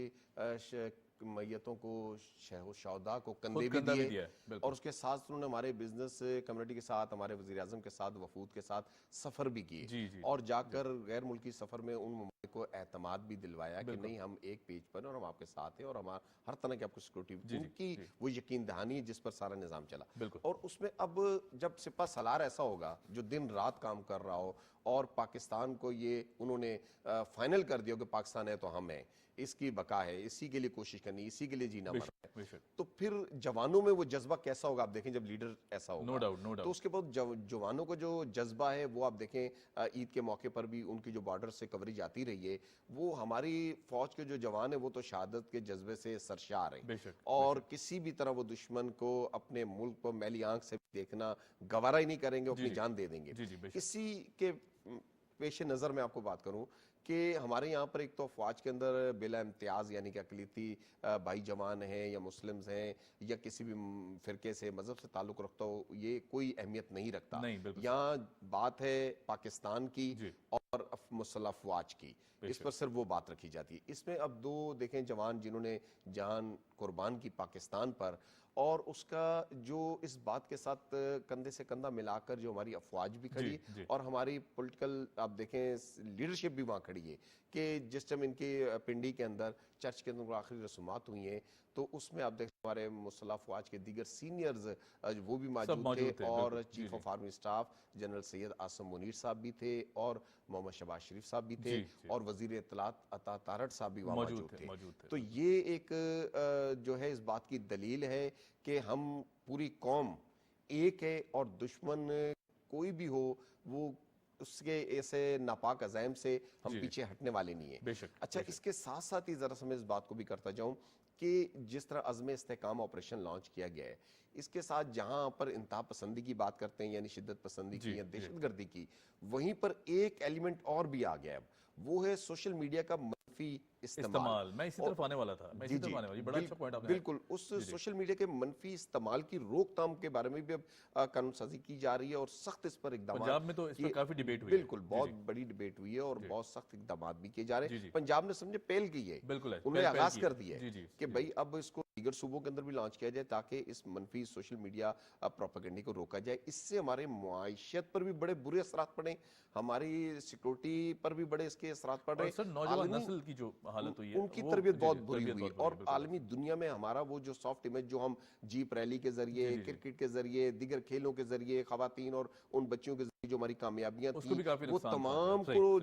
मैयतों को, शहदा को कंधे भी कंधा भी दिए, दिया है, बिल्कुल। और उसके साथ उन्होंने हमारे बिजनेस कम्युनिटी के साथ, हमारे वज़ीर आज़म के साथ, वफूद के साथ सफ़र भी किए, जी, जी, और जाकर गैर मुल्की सफ़र में उन ममालिक को एतमाद भी दिलवाया कि बिल्कुल। नहीं, हम एक पेज पर हैं और हम आपके साथ हैं, और हम हर तरह की आपको सिक्योरिटी, जी, उनकी जी। वो यकीन दहानी जिस पर सारा निज़ाम चला। बिल्कुल। और उसमें अब जब सिपा सलार ऐसा होगा जो दिन रात काम कर रहा हो, और पाकिस्तान को ये उन्होंने फाइनल कर दिया कि पाकिस्तान है तो हम हैं, इसकी बका है, इसी के लिए कोशिश करनी, इसी के लिए जीना मरना है, बेशक। तो फिर जवानों में वो जज्बा कैसा होगा आप देखें, जब लीडर ऐसा होगा। नो डाउट, नो तो डाउट। उसके बाद जवानों को जो जज्बा है वो आप देखें, ईद के मौके पर भी उनकी जो बॉर्डर से कवरेज आती रही है, वो हमारी फौज के जो जवान है वो तो शहादत के जज्बे से सरशार हैं, बेशक, और किसी भी तरह वो दुश्मन को अपने मुल्क को मैली आंख से देखना गवारा ही नहीं करेंगे, अपनी जान दे देंगे। जी, जी, बेशक। इसी के पेश नज़र में आपको बात करूं कि हमारे यहाँ पर एक तो अफवाज के अंदर बिला इम्तियाज़, यानी कि अक़लियती भाई जवान हैं या मुस्लिम्स हैं या किसी भी फ़िरके से, मज़हब से ताल्लुक़ रखता हो, ये कोई अहमियत नहीं रखता। नहीं, बिल्कुल। यहाँ बात है पाकिस्तान की जी। और मुसल्लह अफवाज की, इस पर सिर्फ वो बात रखी जाती है। इसमें अब दो देखें जवान जिन्होंने जान कुर्बान की पाकिस्तान पर, और उसका जो इस बात के साथ कंधे से कंधा मिलाकर जो हमारी अफवाज भी खड़ी जी, जी। और हमारी पॉलिटिकल आप देखें लीडरशिप भी वहाँ खड़ी है कि जिस टाइम इनकी पिंडी के अंदर چرچ کے اندر آخری رسومات ہوئی ہیں تو اس میں آپ دیکھیں ہمارے مسلح افواج کے دیگر سینئرز وہ بھی موجود تھے اور chief of army staff general Syed Asim Munir sahab بھی تھے اور محمد شہباز شریف صاحب بھی تھے اور وزیر اطلاعات عطا تارڑ صاحب بھی وہاں موجود تھے. تو یہ ایک جو ہے اس بات کی دلیل ہے کہ ہم پوری قوم ایک ہے اور دشمن کوئی بھی ہو وہ اس کے ایسے ناپاک عزائم سے ہم پیچھے ہٹنے والے نہیں ہیں. اچھا اس کے ساتھ ساتھ ہی ذرا سا میں اس بات کو بھی کرتا جاؤں کہ جس طرح عزم استحکام آپریشن لانچ کیا گیا ہے اس کے ساتھ جہاں پر انتہا پسندی کی بات کرتے ہیں یعنی شدت پسندی کی یا دہشت گردی کی وہیں پر ایک ایلیمنٹ اور بھی آ گیا اب وہ ہے سوشل میڈیا کا منفی استعمال. میں اسی طرف آنے والا تھا بڑا اچھا پوائنٹ آپ نے. بالکل اس سوشل میڈیا کے منفی استعمال کی روک تھام کے بارے میں بھی اب قانون سازی کی جا رہی ہے اور سخت اس پر اقدامات. پنجاب میں تو اس پر کافی ڈیبیٹ ہوئی ہے. بالکل بہت بڑی ڈیبیٹ ہوئی ہے اور بہت سخت اقدامات بھی کیے جا رہے ہیں. پنجاب نے سمجھے پہل کی ہے, انہوں نے آغاز کر دیا ہے کہ بھائی اب اس کو دیگر صوبوں کے اندر بھی لانچ کیا جائے تاکہ اس منفی سوشل میڈیا پروپیگنڈے کو روکا جائے. اس سے ہمارے معیشت پر بھی بڑے برے اثرات پڑے, ہماری سیکورٹی پر بھی بڑے اس کے اثرات پڑ رہے. نوجوان نسل کی جو حالت ہوئی ہے ان کی تربیت بہت بری ہوئی اور عالمی دنیا میں ہمارا وہ جو سافٹ امیج جو ہم جیپ ریلی کے ذریعے کرکٹ کے ذریعے دیگر کھیلوں کے ذریعے خواتین اور ان بچوں کے ذریعے جو ہماری کامیابیاں تھیں وہ تمام کو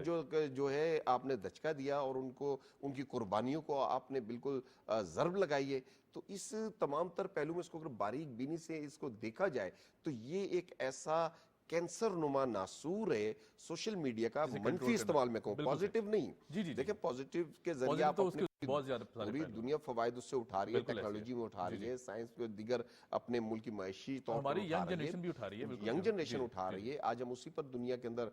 جو ہے آپ نے دھچکا دیا اور ان کی قربانیوں کو آپ نے بالکل ضرب لگائی ہے. تو اس تمام تر پہلو میں اس کو اگر باریک بینی سے اس کو دیکھا جائے تو یہ ایک ایسا کینسر نما ناسور ہے سوشل میڈیا کا منفی استعمال میں کہوں, پازیٹیو نہیں. دیکھیں پازیٹیو کے ذریعے آپ پوری دنیا فوائد اس سے اٹھا رہی ہے, ٹیکنالوجی میں اٹھا رہی ہے, سائنس پہ دیگر اپنے ملک کی معاشی طور پر ینگ جنریشن اٹھا رہی ہے. آج ہم اسی پر دنیا کے اندر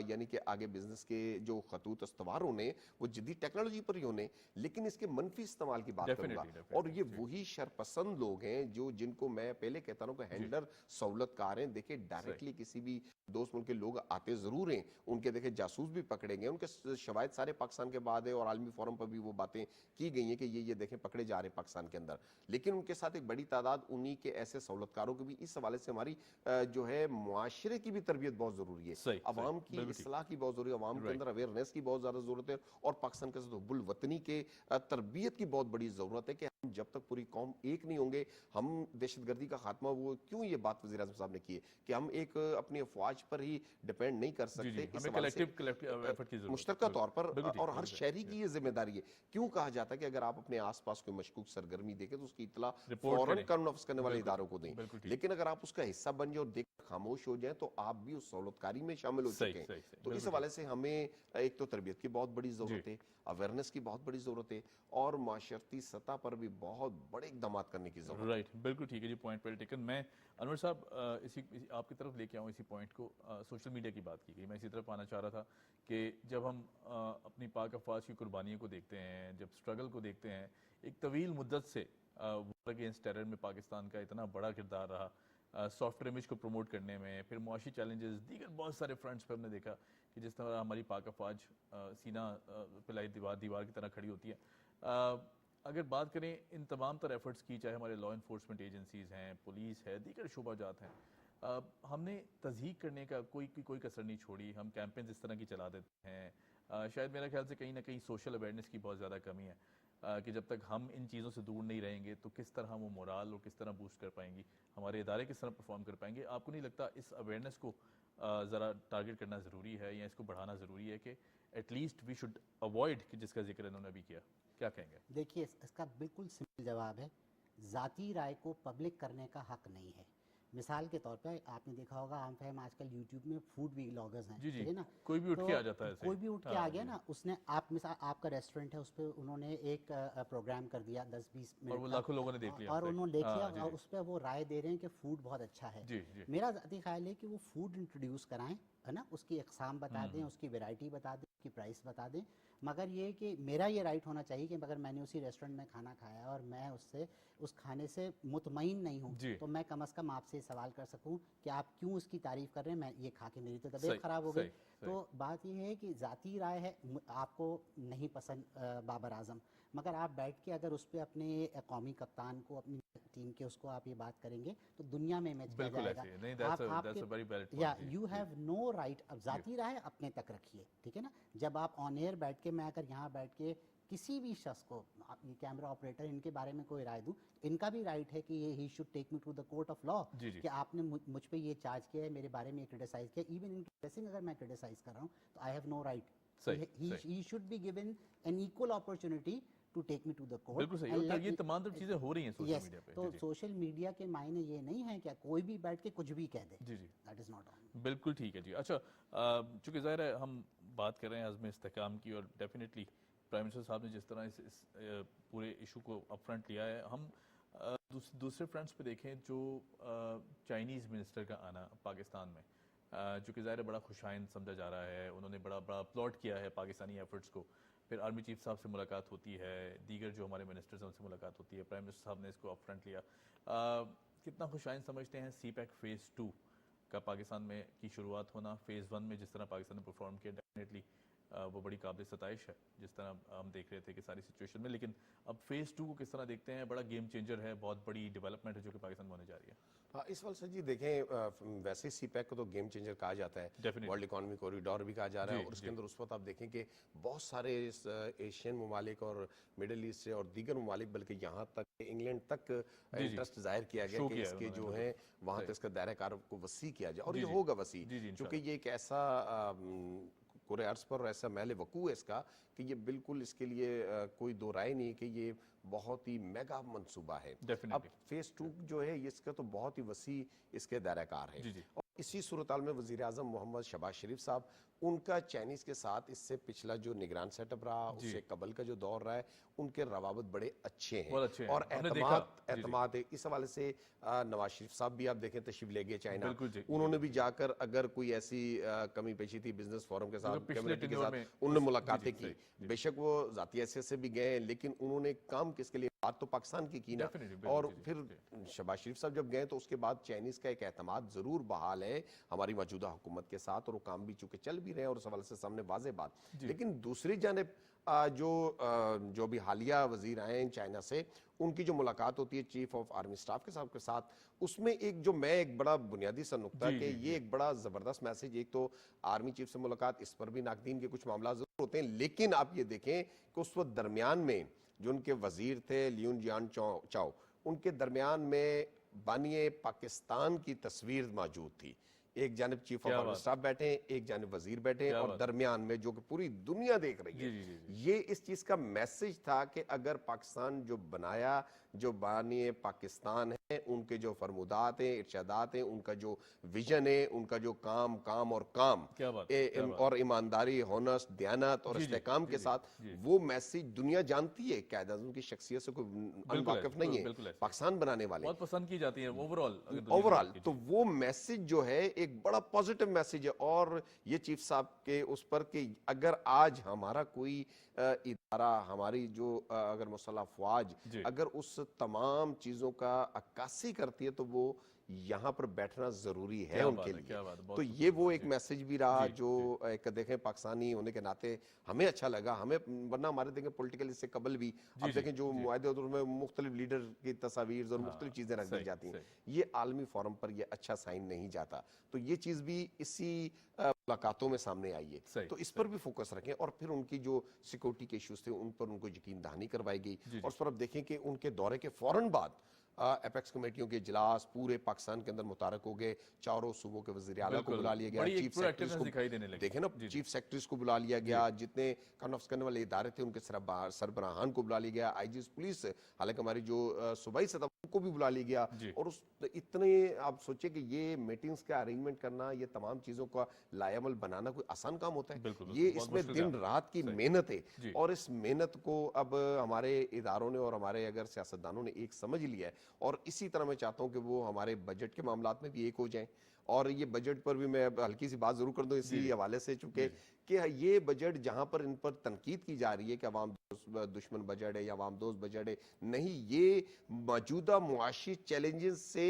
یعنی کہ آگے بزنس کے جو خطوط استوار ہونے وہ جدید ٹیکنالوجی پر ہی ہونے, لیکن اس کے منفی استعمال کی بات کروں گا. اور یہ وہی شرپسند لوگ ہیں جن کو میں پہلے کہتا ہوں کہ ہینڈلر سہولت کار ہیں. دیکھیں ڈائریکٹلی کسی بھی دوست ملک کے لوگ آتے ضرور ہیں, ان کے دیکھیں جاسوس بھی پکڑے گئے, ان کے شواہد سارے پاکستان کے بعد ہے اور عالمی فورم پر بھی وہ باتیں کی گئی ہیں کہ یہ دیکھیں پکڑے جا رہے ہیں پاکستان کے اندر. لیکن ان کے ساتھ ایک بڑی تعداد انہی کے ایسے سہولتکاروں کی بھی. اس حوالے سے ہماری جو ہے معاشرے کی بھی تربیت بہت ضروری ہے, عوام کی اصلاح کی بہت ضروری ہے, عوام کے اندر اویئرنیس کی بہت زیادہ ضرورت ہے اور پاکستان کے ساتھ حب الوطنی کے تربیت کی بہت بڑی ضرورت ہے کہ ہم جب تک پوری قوم ایک نہیں ہوں گے ہم دہشت گردی کا خاتمہ وہ کیوں یہ بات وزیر اعظم صاحب نے کی ہے کہ ہم ایک اپنی افواج پر ہی ڈیپینڈ نہیں کر سکتے. اس حوالے سے مشترکہ طور پر اور ہر شہری کی یہ ذمہ داری ہے. کیوں کہا جاتا ہے کہ اگر آپ اپنے آس پاس کوئی مشکوک سرگرمی دیکھیں تو اس کی اطلاع فوراً قانون نافذ کرنے والے اداروں کو دیں, لیکن اگر آپ اس کا حصہ بن جائیں اور دیکھ کر خاموش ہو جائیں تو آپ بھی اس سہولتکاری میں شامل ہو چکے ہیں. تو اس حوالے سے ہمیں ایک تو تربیت کی بہت بڑی ضرورت ہے, اویئرنیس کی بہت بڑی ضرورت ہے اور معاشرتی سطح پر بھی بہت بڑے اقدامات کرنے کی ضرورت ہے. رائٹ, بالکل ٹھیک ہے جی, پوائنٹ ویل ٹیکن. میں انور صاحب آپ کی طرف لے کے آؤں اسی پوائنٹ کو. سوشل میڈیا کی بات کی گئی, میں اسی طرف آنا چاہ رہا تھا کہ جب ہم اپنی پاک افواج کی قربانیوں کو دیکھتے ہیں, جب سٹرگل کو دیکھتے ہیں, ایک طویل مدت سے وار اگینسٹ ٹیرر میں پاکستان کا اتنا بڑا کردار رہا, سافٹ ویئر امیج کو پروموٹ کرنے میں, پھر معاشی چیلنجز, دیگر بہت سارے فرنٹس پہ ہم نے دیکھا کہ جس طرح ہماری پاک افواج سینہ پلائی دیوار کی طرح کھڑی ہوتی ہے. اگر بات کریں ان تمام تر ایفرٹس کی, چاہے ہمارے لا انفورسمنٹ ایجنسیز ہیں, پولیس ہے, دیگر شعبہ جات ہیں, ہم نے تضحیق کرنے کا کوئی کسر نہیں چھوڑی. ہم کیمپینز اس طرح کی چلا دیتے ہیں. شاید میرا خیال سے کہیں نہ کہیں سوشل اویئرنیس کی بہت زیادہ کمی ہے کہ جب تک ہم ان چیزوں سے دور نہیں رہیں گے تو کس طرح وہ مورال اور کس طرح بوسٹ کر پائیں گی, ہمارے ادارے کس طرح پرفارم کر پائیں گے. آپ کو نہیں لگتا اس اویئرنیس کو ذرا ٹارگٹ کرنا ضروری ہے یا اس کو بڑھانا ضروری ہے کہ at least we should avoid کہ جس کا ذکر انہوں نے ابھی کیا؟ کیا کہیں گے؟ دیکھیے اس کا بالکل سمپل جواب ہے, ذاتی رائے کو پبلک کرنے کا حق نہیں ہے. مثال کے طور پہ آپ نے دیکھا ہوگا عام فہم آج کل یوٹیوب میں فوڈ ولاگرز ہیں, ٹھیک ہے نا, کوئی بھی اٹھ کے آ جاتا ہے, کوئی بھی اٹھ کے آ گیا نا, اس نے آپ مثال آپ کا ریسٹورنٹ ہے اس پہ انہوں نے ایک پروگرام کر دیا 10-20 منٹ اور وہ لاکھوں لوگوں نے دیکھ لیا اور انہوں نے دیکھ لیا اور اس پہ وہ رائے دے رہے ہیں کہ فوڈ بہت اچھا ہے. میرا ذاتی خیال ہے کہ وہ فوڈ انٹروڈیوس کرائیں, ہے نا, اس کی اقسام بتا دیں, اس کی ویرائٹی بتا دیں, اس کی پرائس بتا دیں, مگر یہ کہ میرا یہ رائٹ ہونا چاہیے کہ اگر میں نے اسی ریسٹورنٹ میں کھانا کھایا اور میں اس کھانے سے مطمئن نہیں ہوں تو میں کم از کم آپ سے سوال کر سکوں کہ آپ کیوں اس کی تعریف کر رہے ہیں, میں یہ کھا کے میری تو طبیعت خراب ہو گئی. تو بات یہ ہے کہ ذاتی رائے ہے, آپ کو نہیں پسند بابر اعظم, مگر آپ بیٹھ کے اگر اس پہ اپنے قومی کپتان کو, اپنی ٹیم کے, اس کو آپ یہ بات کریں گے تو دنیا میں امیج کیا جائے گا. یا یو ہیو نو رائٹ. اب ذاتی رائے اپنے تک رکھیے, ٹھیک ہے نا. جب آپ آن ایئر بیٹھ کے, میں اگر یہاں بیٹھ کے किसी भी शख्स को, ये कैमरा ऑपरेटर, इनके बारे में कोई राय दूं, इनका भी राइट है कि ये he should take me to the court of law जी, जी। कि आपने मुझ पे ये चार्ज किया है, मेरे बारे में ये क्रिटिसाइज किया, इवन इनकी ड्रेसिंग अगर मैं क्रिटिसाइज कर रहा हूँ तो I have no right. He should be given an equal opportunity to take me to the court. बिल्कुल सही, और ये तमाम तरह चीजें हो रही हैं सोशल मीडिया पे. तो सोशल मीडिया के मायने ये नहीं है कि कोई भी बैठ के कुछ भी कह दे. जी जी, दैट इज नॉट ऑन. बिल्कुल ठीक है जी. अच्छा, चूंकि ज़ाहिर है हम बात कर रहे हैं अज़्म इस्तेहकाम की, और डेफिनेटली प्राइम मिनिस्टर साहब ने जिस तरह इस पूरे इशू को अप फ्रंट लिया है, हम दूसरे फ्रंट्स पे देखें जो चाइनीज़ मिनिस्टर का आना पाकिस्तान में, जो कि ज़ाहिर है बड़ा खुशाइन समझा जा रहा है, उन्होंने बड़ा अपलॉड किया है पाकिस्तानी एफर्ट्स को. फिर आर्मी चीफ साहब से मुलाकात होती है, दीगर जो हमारे मिनिस्टर्स हैं उनसे मुलाकात होती है, प्राइम मिनिस्टर साहब ने इसको अप फ्रंट लिया. कितना खुशाइन समझते हैं CPEC फ़ेज़ 2 का पाकिस्तान में की शुरुआत होना? फ़ेज़ 1 में जिस तरह पाकिस्तान ने परफॉर्म किया, डेफिनेटली वो बड़ी काबिल सताइश है जिस तरह हम देख रहे थे कि सारी सिचुएशन में. लेकिन अब फ़ेज़ 2 को किस तरह देखते हैं? बड़ा गेम चेंजर है, बहुत बड़ी डेवलपमेंट है जो कि पाकिस्तान में होने जा रही है. हाँ, इस वाले से जी देखें, वैसे CPEC को तो गेम चेंजर कहा जाता है, वर्ल्ड इकोनॉमी कॉरिडोर भी कहा जा रहा है, और उसके अंदर उस वक्त आप देखें कि बहुत सारे एशियन ममालिक और मिडिल ईस्ट से और दीगर ममालिक, बल्कि यहाँ तक इंग्लैंड तक इंटरेस्ट जाहिर किया गया कि इसके जो है वहाँ तक इसका दायरा कार को वसी किया जाए, और ये होगा वसी, क्योंकि ये एक ऐसा पूरे अर्ज पर ऐसा महल वकू है इसका कि ये बिल्कुल इसके लिए कोई दो राय नहीं है कि ये बहुत ही मेगा मंसूबा है. अब फ़ेज़ 2 जो है इसका तो बहुत ही वसी इसके दायराकार है. और इसी सूरत में वज़ीर आज़म मोहम्मद शहबाज शरीफ साहब, उनका चाइनीज़ के साथ इससे पिछला जो निगरान सेटअप रहा, उससे कबल का जो दौर रहा है, उनके रवाबत बड़े अच्छे हैं और एतमाद है. इस हवाले से नवाज शरीफ साहब भी आप देखें तशरीफ ले गए चाइना, उन्होंने भी जाकर अगर कोई ऐसी कमी पेशी थी बिजनेस फोरम के साथ, कम्युनिटी के साथ, उन्होंने मुलाकातें की. बेशक वो ज़ाती हैसियत से भी गए, लेकिन उन्होंने काम किसके लिए, बात तो पाकिस्तान की ना. और फिर शहबाज शरीफ साहब जब गए तो उसके बाद चाइनीज़ का एक एतमाद ज़रूर बहाल है हमारी मौजूदा हुकूमत के साथ, और वो काम भी चूँकि चल भी रहे हैं, और उस हवाले से सामने वाज़ेह बात. लेकिन दूसरी जानिब जो भी हालिया वजीर आए हैं चाइना से, उनकी जो मुलाकात होती है चीफ ऑफ आर्मी स्टाफ के साथ, उसमें एक बड़ा बुनियादी सा नुकता कि ये एक बड़ा ज़बरदस्त मैसेज. एक तो आर्मी चीफ से मुलाकात, इस पर भी नाकदीन के कुछ मामला ज़रूर होते हैं, लेकिन आप ये देखें कि उस वक्त दरमियान में जो उनके वजीर थे लियून जियान चाओ, उनके दरमियान में बानिए पाकिस्तान की तस्वीर मौजूद थी. एक जानिब चीफ ऑफ आर्मी स्टाफ बैठे हैं, एक जानिब वजीर बैठे हैं, और दरमियान में जो कि पूरी दुनिया देख रही है, ये इस चीज का मैसेज था कि अगर पाकिस्तान जो बनाया, जो बानिए पाकिस्तान है, उनके जो फरमुदात हैं, इरशादात हैं, उनका जो विजन है, उनका जो काम और ईमानदारी, होनस, दयानत और इस्तेकाम के साथ, वो मैसेज दुनिया जानती है. कायद आज़म की शख्सियत से कोई अनवाकिफ नहीं है, पाकिस्तान बनाने वाले बहुत पसंद की जाती है ओवरऑल. तो वो मैसेज जो है एक बड़ा पॉजिटिव मैसेज है. और ये चीफ साहब के उस पर कि अगर आज हमारा कोई इदारा, हमारी जो अगर मुसल्लह अफवाज अगर उस तमाम चीज़ों का अक्कासी करती है, तो वो यहाँ पर बैठना जरूरी है उनके लिए. तो ये वो एक मैसेज भी रहा जो एक देखें पाकिस्तानी होने के नाते हमें अच्छा लगा. हमें, वरना हमारे देखें पॉलिटिकल इससे कबल भी आप देखें जो मुआहदे में मुख्तलिफ लीडर की तस्वीर और मुख्तलिफ चीज़ें रख दी जाती हैं, ये आलमी फोरम पर ये अच्छा साइन नहीं जाता. तो ये चीज़ भी इसी मुलाकातों में सामने आई है. तो इस पर भी फोकस रखें. और फिर उनकी जो सिक्योरिटी के इश्यूज थे उन पर उनको यकीन दहानी करवाई गई. और उस पर अब देखें कि उनके दौरे के फौरन बाद एपेक्स कमेटियों के इजलास पूरे पाकिस्तान के अंदर मुतारक हो गए. चारों सूबों के वज़ीर आला को बुला लिया गया, चीफ सेक्रेटरीज को देखें ना, चीफ सेक्रेटरीज को बुला लिया गया, जितने कन्फ्स करने वाले इदारे थे उनके सरबराहान को बुला लिया गया, आईजी पुलिस, हालांकि हमारी जो सूबाई सतह को भी बुला लिया गया. और उस इतने आप सोचिए कि ये मीटिंग्स का अरेंजमेंट करना, ये तमाम चीज़ों का लायामल बनाना कोई आसान काम होता है? ये इसमें दिन रात की मेहनत है. और इस मेहनत को अब हमारे इदारों ने और हमारे अगर सियासतदानों ने एक समझ लिया है. और इसी तरह मैं चाहता हूं कि वो हमारे बजट के मामलात में भी एक हो जाएं. और ये बजट पर भी मैं हल्की सी बात जरूर कर दूं इसी हवाले से, चूंकि कि ये बजट जहां पर इन पर तनकीद की जा रही है कि अवाम दुश्मन बजट है या अवाम दोस्त बजट है, नहीं, ये मौजूदा मुआशी चैलेंजेस से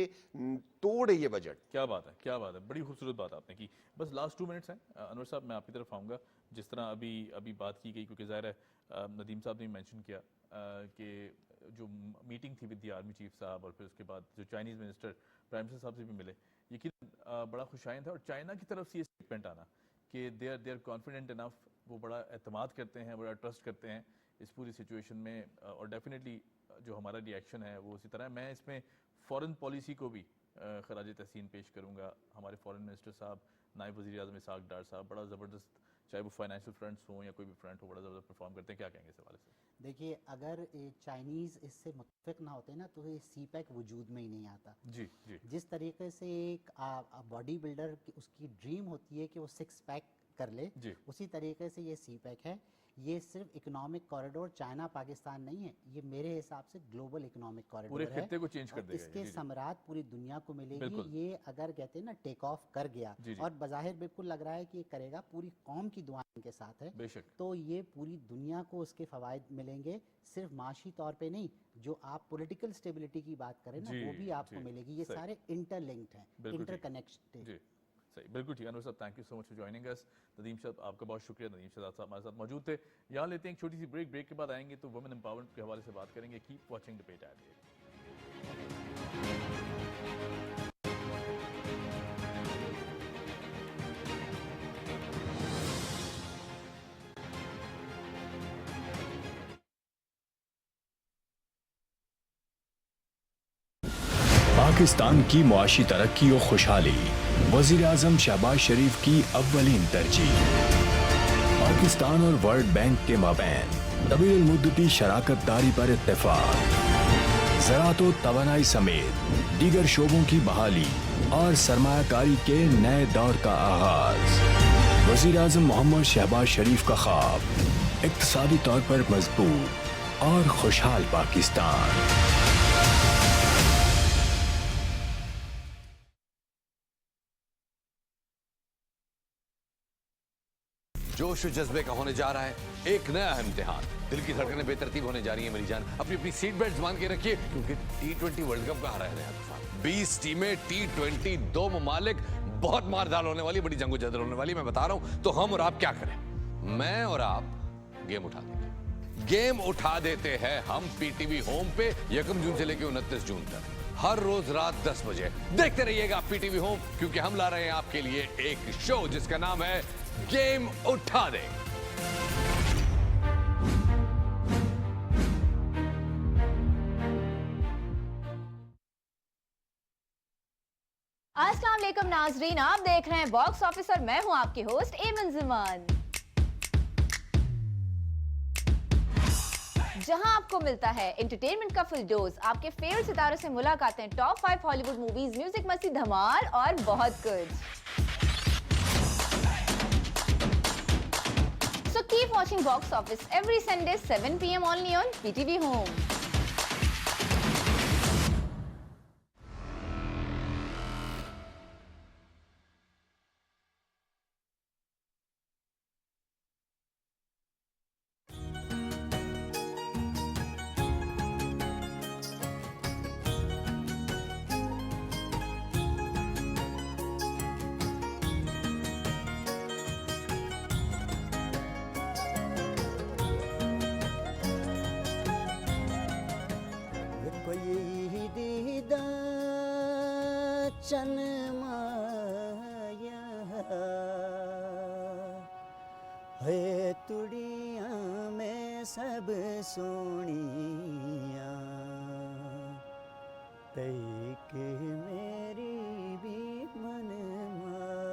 तोड़ है ये बजट. क्या बात है, बड़ी खूबसूरत बात आपने की. बस लास्ट 2 मिनट्स हैं अनवर साहब, मैं आपकी तरफ आऊँगा. जिस तरह अभी बात की गई, क्योंकि ज़ाहिर है नदीम साहब ने मेंशन किया कि जो मीटिंग थी विद द आर्मी चीफ साहब, और फिर उसके बाद जो चाइनीज़ मिनिस्टर प्राइम मिनिस्टर साहब से भी मिले, यकीन बड़ा खुशाइन था. और चाइना की तरफ से ये स्टेटमेंट आना कि दे आर कॉन्फिडेंट इनफ, वो बड़ा एतमाद करते हैं, बड़ा ट्रस्ट करते हैं اس پوری سچویشن میں، اور ڈیفینیٹلی جو ہمارا ری ایکشن ہے وہ اسی طرح ہے. میں اس میں فورن پالیسی کو بھی خراج تحسین پیش کروں گا. ہمارے فورن منسٹر صاحب، نائب وزیر اعظم اسحاق ڈار صاحب بڑا زبردست، چاہے وہ فائنینشیل فرنٹس ہوں یا کوئی بھی فرنٹ ہو، بڑا زبردست پرفارم کرتے ہیں. کیا کہیں گے اس حوالے سے؟ دیکھیے اگر چائنیز اس سے متفق نہ ہوتے نا تو یہ سی پیک وجود میں ہی نہیں آتا. جی جی جس طریقے سے ایک باڈی بلڈر اس کی ڈریم ہوتی ہے کہ وہ 6 پیک کر لے، جی اسی طریقے سے یہ سی پیک ہے. یہ صرف اکنامک کوریڈور چائنا پاکستان نہیں ہے، یہ میرے حساب سے گلوبل اکنامک پورے کوریڈور ہے. خطے کو چینج کر اور دے اس گا کے یہ. جی ثمرات پوری دنیا کو ملے گی. بالکل. یہ اگر کہتے ہیں نا ٹیک آف کر گیا، جی جی. اور بظاہر بالکل لگ رہا ہے کہ یہ کرے گا، پوری قوم کی دعائیں کے ساتھ ہے، بے شک. تو یہ پوری دنیا کو اس کے فوائد ملیں گے. صرف معاشی طور پہ نہیں، جو آپ پولیٹیکل سٹیبلٹی کی بات کریں نا جی وہ بھی آپ کو جی. ملے گی. یہ صحیح. سارے انٹر لنکڈ ہیں، بالکل انٹر ٹھیک. کنیکٹڈ. جی صحیح، بالکل ٹھیک. Anwar sahab thank you so much for joining us. Nadeem sahab آپ کا بہت شکریہ. ندیم شہزاد صاحب ہمارے ساتھ موجود تھے. یہاں لیتے ہیں ایک چھوٹی سی بریک. بریک کے بعد آئیں گے تو وومن امپاورمنٹ کے حوالے سے بات کریں گے. Keep watching debate at 8. Pakistan کی معاشی ترقی و خوشحالی وزیر اعظم شہباز شریف کی اولین ترجیح. پاکستان اور ورلڈ بینک کے مابین طویل المدتی شراکت داری پر اتفاق. زراعت و توانائی سمیت دیگر شعبوں کی بحالی اور سرمایہ کاری کے نئے دور کا آغاز. وزیر اعظم محمد شہباز شریف کا خواب اقتصادی طور پر مضبوط اور خوشحال پاکستان. جوش و جذبے کا ہونے جا رہا ہے ایک نیا امتحان. دل کی دھڑکنیں بے ترتیب ہونے جا رہی ہیں میری جان. اپنی اپنی سیٹ بیلٹس باندھ کے رکھیے کیونکہ T20 ورلڈ کپ کا آ رہا ہے. 20 ٹیمیں T20، 2 ممالک، بہت مار دھاڑ ہونے والی، بڑی جنگ و جدل ہونے والی. میں بتا رہا ہوں تو ہم اور آپ کیا کریں؟ میں اور آپ گیم اٹھا دیں گے. گیم اٹھا دیتے ہیں ہم PTV ہوم پہ 1 جون سے لے کے 29 جون تک ہر روز رات 10 بجے. دیکھتے رہیے گا PTV ہوم، کیونکہ ہم لا رہے ہیں آپ کے لیے ایک شو جس کا نام ہے گیم اٹھا دیں. السلام علیکم ناظرین، آپ دیکھ رہے ہیں باکس آفس اور میں ہوں آپ کی ہوسٹ ایمن زمان، جہاں آپ کو ملتا ہے انٹرٹینمنٹ کا فل ڈوز. آپ کے فیورٹ ستاروں سے ملاقاتیں، ٹاپ 5 ہالی ووڈ موویز، میوزک، مستی، دھمال اور بہت کچھ. So keep watching Box Office every Sunday 7 PM only on PTV Home. کوئی دیدہ چن مایا ہے تڑیاں میں سب سونیاں تئی کہ میری بھی من مایا.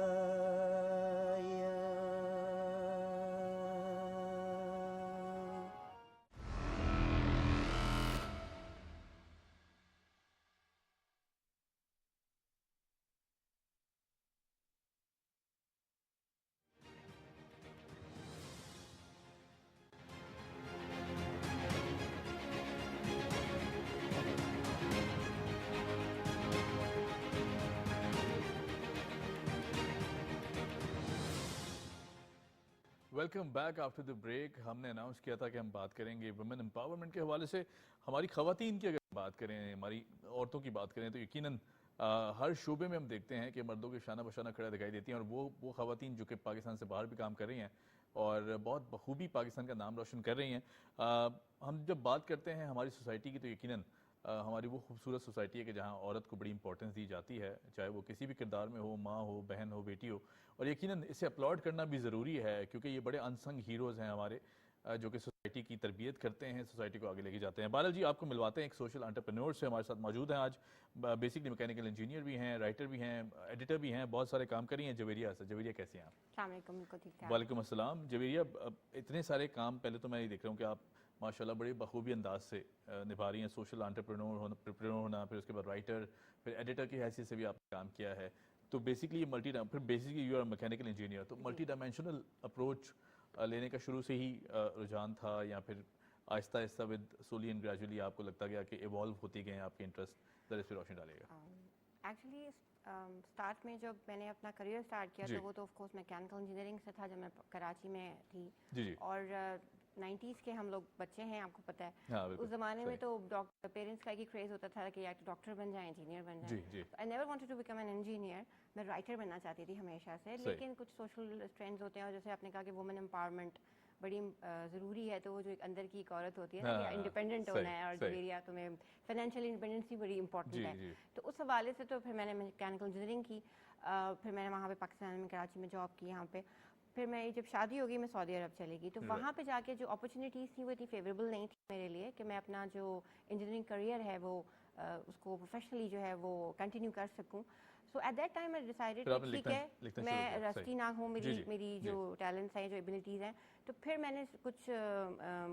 Welcome back after the break. ہم نے اناؤنس کیا تھا کہ ہم بات کریں گے ویمن امپاورمنٹ کے حوالے سے. ہماری خواتین کی اگر بات کریں، ہماری عورتوں کی بات کریں تو یقیناً ہر شعبے میں ہم دیکھتے ہیں کہ مردوں کے شانہ بشانہ کھڑا دکھائی دیتی ہیں، اور وہ خواتین جو کہ پاکستان سے باہر بھی کام کر رہی ہیں اور بہت بخوبی پاکستان کا نام روشن کر رہی ہیں. ہم جب بات کرتے ہیں ہماری سوسائٹی کی تو یقیناً ہماری وہ خوبصورت سوسائٹی ہے کہ جہاں عورت کو بڑی امپورٹنس دی جاتی ہے، چاہے وہ کسی بھی کردار میں ہو، ماں ہو، بہن ہو، بیٹی ہو. اور یقیناً اسے اپلاڈ کرنا بھی ضروری ہے کیونکہ یہ بڑے انسنگ ہیروز ہیں ہمارے. جو کہ سوسائٹی کی تربیت کرتے ہیں, سوسائٹی کو آگے لے کے جاتے ہیں. بہرحال جی, آپ کو ملواتے ہیں ایک سوشل انٹرپرینور سے, ہمارے ساتھ موجود ہیں آج. بیسکلی میکینیکل انجینئر بھی ہیں, رائٹر بھی ہیں, ایڈیٹر بھی ہیں, بہت سارے کام کری ہیں. جویریہ سے. جویریہ کیسے ہیں آپ؟ السلام علیکم. بالکل ٹھیک ٹھاک. وعلیکم السلام. جویریہ, اتنے سارے کام, پہلے تو میں یہ دیکھ رہا ہوں کہ آپ ماشاءاللہ بڑے بخوبی انداز سے نبھا رہی ہیں. سوشل انٹرپرینور ہونا, پھر اس کے بعد رائٹر, پھر ایڈیٹر کی حیثیت سے بھی آپ نے کام کیا ہے. تو بیسکلی یہ پھر basically you are mechanical engineer, تو ملٹی ڈائمینشنل اپروچ لینے کا شروع سے ہی رجحان تھا, یا پھر آہستہ آہستہ ود سولی اینڈ گریجولی آپ کو لگتا گیا کہ ایوالو ہوتی گئے ہیں آپ کے انٹرسٹ؟ ذرا اس پہ روشنی ڈالیے گا. ایکچولی اسٹارٹ میں جب میں نے اپنا کریئر اسٹارٹ کیا تو وہ تو آف کورس میکینیکل انجینئرنگ سے تھا, جب میں کراچی میں تھی. جی اور 90s کے ہم لوگ بچے ہیں, آپ کو پتہ ہے. ہاں بالکل. اس زمانے میں تو پیرنٹس کا ایک کریز ہوتا تھا کہ یا تو ڈاکٹر بن جائیں, انجینئر بن جائیں. جی I never wanted to become an engineer. میں رائٹر بننا چاہتی تھی ہمیشہ سے, لیکن کچھ سوشل ٹرینڈز ہوتے ہیں, اور جیسے آپ نے کہا کہ وومن امپاورمنٹ بڑی ضروری ہے, تو وہ جو ایک اندر کی ایک عورت ہوتی ہے نا کہ انڈیپینڈنٹ ہونا ہے, اور جویریہ تمہیں فائنینشیل انڈیپینڈنسی بڑی امپورٹنٹ ہے. تو اس حوالے سے تو پھر میں نے میکینیکل انجینئرنگ کی, پھر میں نے وہاں پہ پاکستان میں کراچی میں جاب کی یہاں پہ. پھر میں جب شادی ہوگی میں سعودی عرب چلے گئی, تو وہاں پہ جا کے جو اپرچونیٹیز تھیں وہ اتنی فیوریبل نہیں تھی میرے لیے کہ میں اپنا جو انجینئرنگ کریئر ہے وہ اس کو پروفیشنلی جو ہے وہ کنٹینیو کر سکوں. سو ایٹ دیٹ ٹائم میں ڈیسائیڈڈ کہ ٹھیک ہے میں رسٹی نہ ہوں, میری جو ٹیلنٹس ہیں, جو ایبلٹیز ہیں. تو پھر میں نے کچھ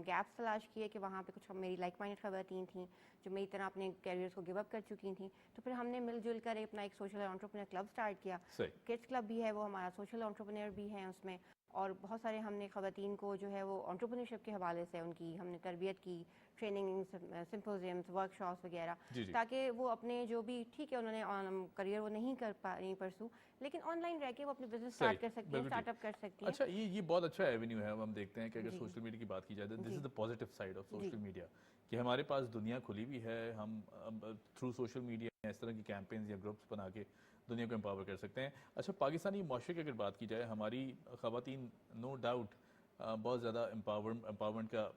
گیپس تلاش کیے کہ وہاں پہ کچھ میری لائک مائنڈ خواتین تھیں جو میری طرح اپنے کیریئرس کو گیو اپ کر چکی تھیں. تو پھر ہم نے مل جل کر اپنا ایک سوشل انٹرپرینر کلب اسٹارٹ کیا. کڈس کلب بھی ہے, وہ ہمارا سوشل انٹرپرینر بھی ہیں اس میں, اور بہت سارے ہم نے خواتین کو جو ہے وہ انٹرپرینرشپ کے حوالے سے ان کی ہم نے تربیت کی, ٹریننگ, سمپوزیمس, ورک شاپس وغیرہ, تاکہ وہ اپنے جو بھی ٹھیک ہے انہوں نے کریئر وہ نہیں کر پا رہی پرسو, لیکن آن لائن رہ کے وہ اپنے بزنس اسٹارٹ کر سکتی ہیں, اسٹارٹ اپ کر سکتی ہیں. اچھا, یہ بہت اچھا ایونیو ہے. ہم دیکھتے ہیں کہ اگر سوشل میڈیا کی بات کی جائے تو this is the positive side of social media, کہ ہمارے پاس دنیا کھلی بھی ہے. ہم تھرو سوشل میڈیا اس طرح کی کیمپینز یا گروپس بنا کے دنیا کو امپاور کر سکتے ہیں. اچھا, پاکستانی معاشرے کی اگر بات کی جائے, ہماری خواتین نو ڈاؤٹ بہت زیادہ امپاورمنٹ کا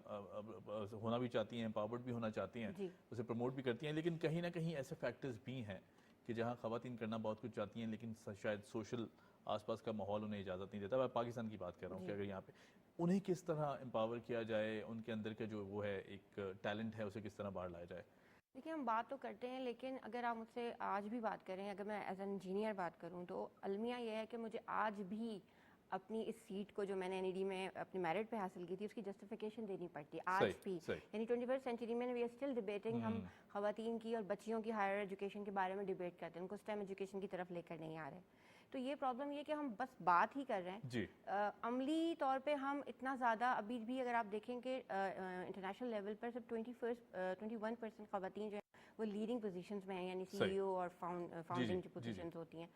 ہونا بھی چاہتی ہیں, امپاورڈ بھی ہونا چاہتی ہیں, اسے پروموٹ بھی کرتی ہیں, لیکن کہیں نہ کہیں ایسے فیکٹرز بھی ہیں کہ جہاں خواتین کرنا بہت کچھ چاہتی ہیں, لیکن شاید سوشل آس پاس کا ماحول انہیں اجازت نہیں دیتا. میں پاکستان کی بات کر رہا ہوں کہ اگر یہاں پہ انہیں کس طرح امپاور کیا جائے, ان کے اندر کا جو وہ ہے ایک ٹیلنٹ ہے اسے کس طرح باہر لایا جائے. دیکھیے, ہم بات تو کرتے ہیں, لیکن اگر آپ مجھ سے آج بھی بات کریں, اگر میں ایز این انجینئر بات کروں, تو المیہ یہ ہے کہ مجھے آج بھی اپنی اس سیٹ کو جو میں نے این ای ڈی میں اپنی میرٹ پہ حاصل کی تھی اس کی جسٹیفیکیشن دینی پڑتی ہے آج بھی. یعنی 21st سینچری میں وی آر اسٹل ڈیبیٹنگ, ہم خواتین کی اور بچیوں کی ہائر ایجوکیشن کے بارے میں ڈیبیٹ کرتے ہیں, ان کو اسٹیم ایجوکیشن کی طرف لے کر نہیں آ رہے. تو یہ پرابلم یہ کہ ہم بس بات ہی کر رہے ہیں. عملی طور پہ ہم اتنا زیادہ ابھی بھی, اگر آپ دیکھیں کہ انٹرنیشنل لیول پر صرف 21% خواتین جو ہیں وہ لیڈنگ پوزیشنز میں ہیں, یعنی سی ای او اور فاؤنڈنگ جو پوزیشنز ہوتی ہیں.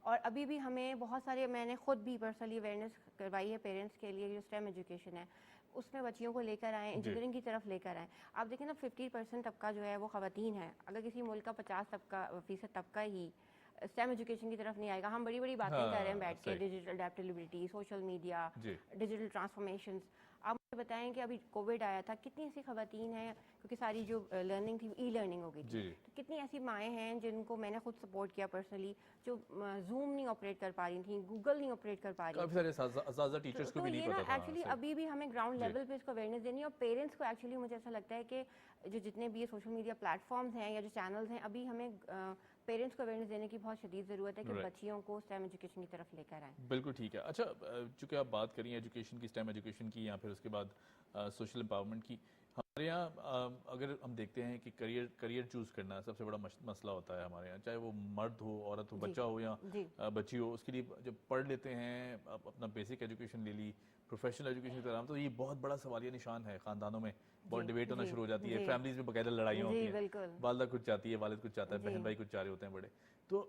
اور ابھی بھی ہمیں بہت سارے, میں نے خود بھی پرسنلی اویئرنیس کروائی ہے پیرنٹس کے لیے, جو اسٹیم ایجوکیشن ہے اس میں بچیوں کو لے کر آئیں, انجینئرنگ کی طرف لے کر آئیں. آپ دیکھیں نا 50% طبقہ جو ہے وہ خواتین ہے. اگر کسی ملک کا 50% طبقہ ہی اسٹیم ایجوکیشن کی طرف نہیں آئے گا, ہم بڑی بڑی باتیں کر رہے ہیں بیٹھ کے, digital adaptability, social media, digital transformations. آپ مجھے بتائیں کہ ابھی کووڈ آیا تھا, کتنی ایسی خواتین ہیں, کیونکہ ساری جو لرننگ تھی ای لرننگ ہو گئی تھی, تو کتنی ایسی مائیں ہیں جن کو میں نے خود سپورٹ کیا پرسنلی, جو زوم نہیں آپریٹ کر پا رہی تھیں, گوگل نہیں آپریٹ کر پا رہی کافی سارے اساتذہ ٹیچرز کو بھی نہیں پتا تھا. ایکچولی ابھی بھی ہمیں گراؤنڈ لیول پہ اس کو اویئرنیس دینی ہے, اور پیرنٹس کو ایکچولی مجھے ایسا لگتا ہے کہ جو جتنے بھی یہ سوشل میڈیا پلیٹ فارمز ہیں یا جو چینلز ہیں, ابھی ہمیں پیرنٹس کو اویئرنیس دینے کی بہت شدید ضرورت ہے کہ بچیوں کو اسٹیم ایجوکیشن کی طرف لے کر آئیں. بالکل ٹھیک ہے. اچھا, چونکہ آپ بات کریں ایجوکیشن کی, اسٹیم ایجوکیشن کی, یا پھر اس کے بعد سوشل امپاورمنٹ کی, ہمارے یہاں اگر ہم دیکھتے ہیں کہ کریئر چوز کرنا سب سے بڑا مسئلہ ہوتا ہے ہمارے یہاں, چاہے وہ مرد ہو, عورت ہو, بچہ ہو یا بچی ہو. اس کے لیے جب پڑھ لیتے ہیں, اپنا بیسک ایجوکیشن لے لی, پروفیشنل ایجوکیشن کی طرح, تو یہ بہت بڑا سوالیہ نشان ہے. خاندانوں میں بہت ڈیبیٹ ہونا شروع ہو جاتی ہے, فیملیز میں باقاعدہ لڑائیاں ہوتی ہیں, والدہ کچھ چاہتی ہے, والد کچھ چاہتا ہے, بہن بھائی کچھ چاہ رہے ہوتے ہیں بڑے. تو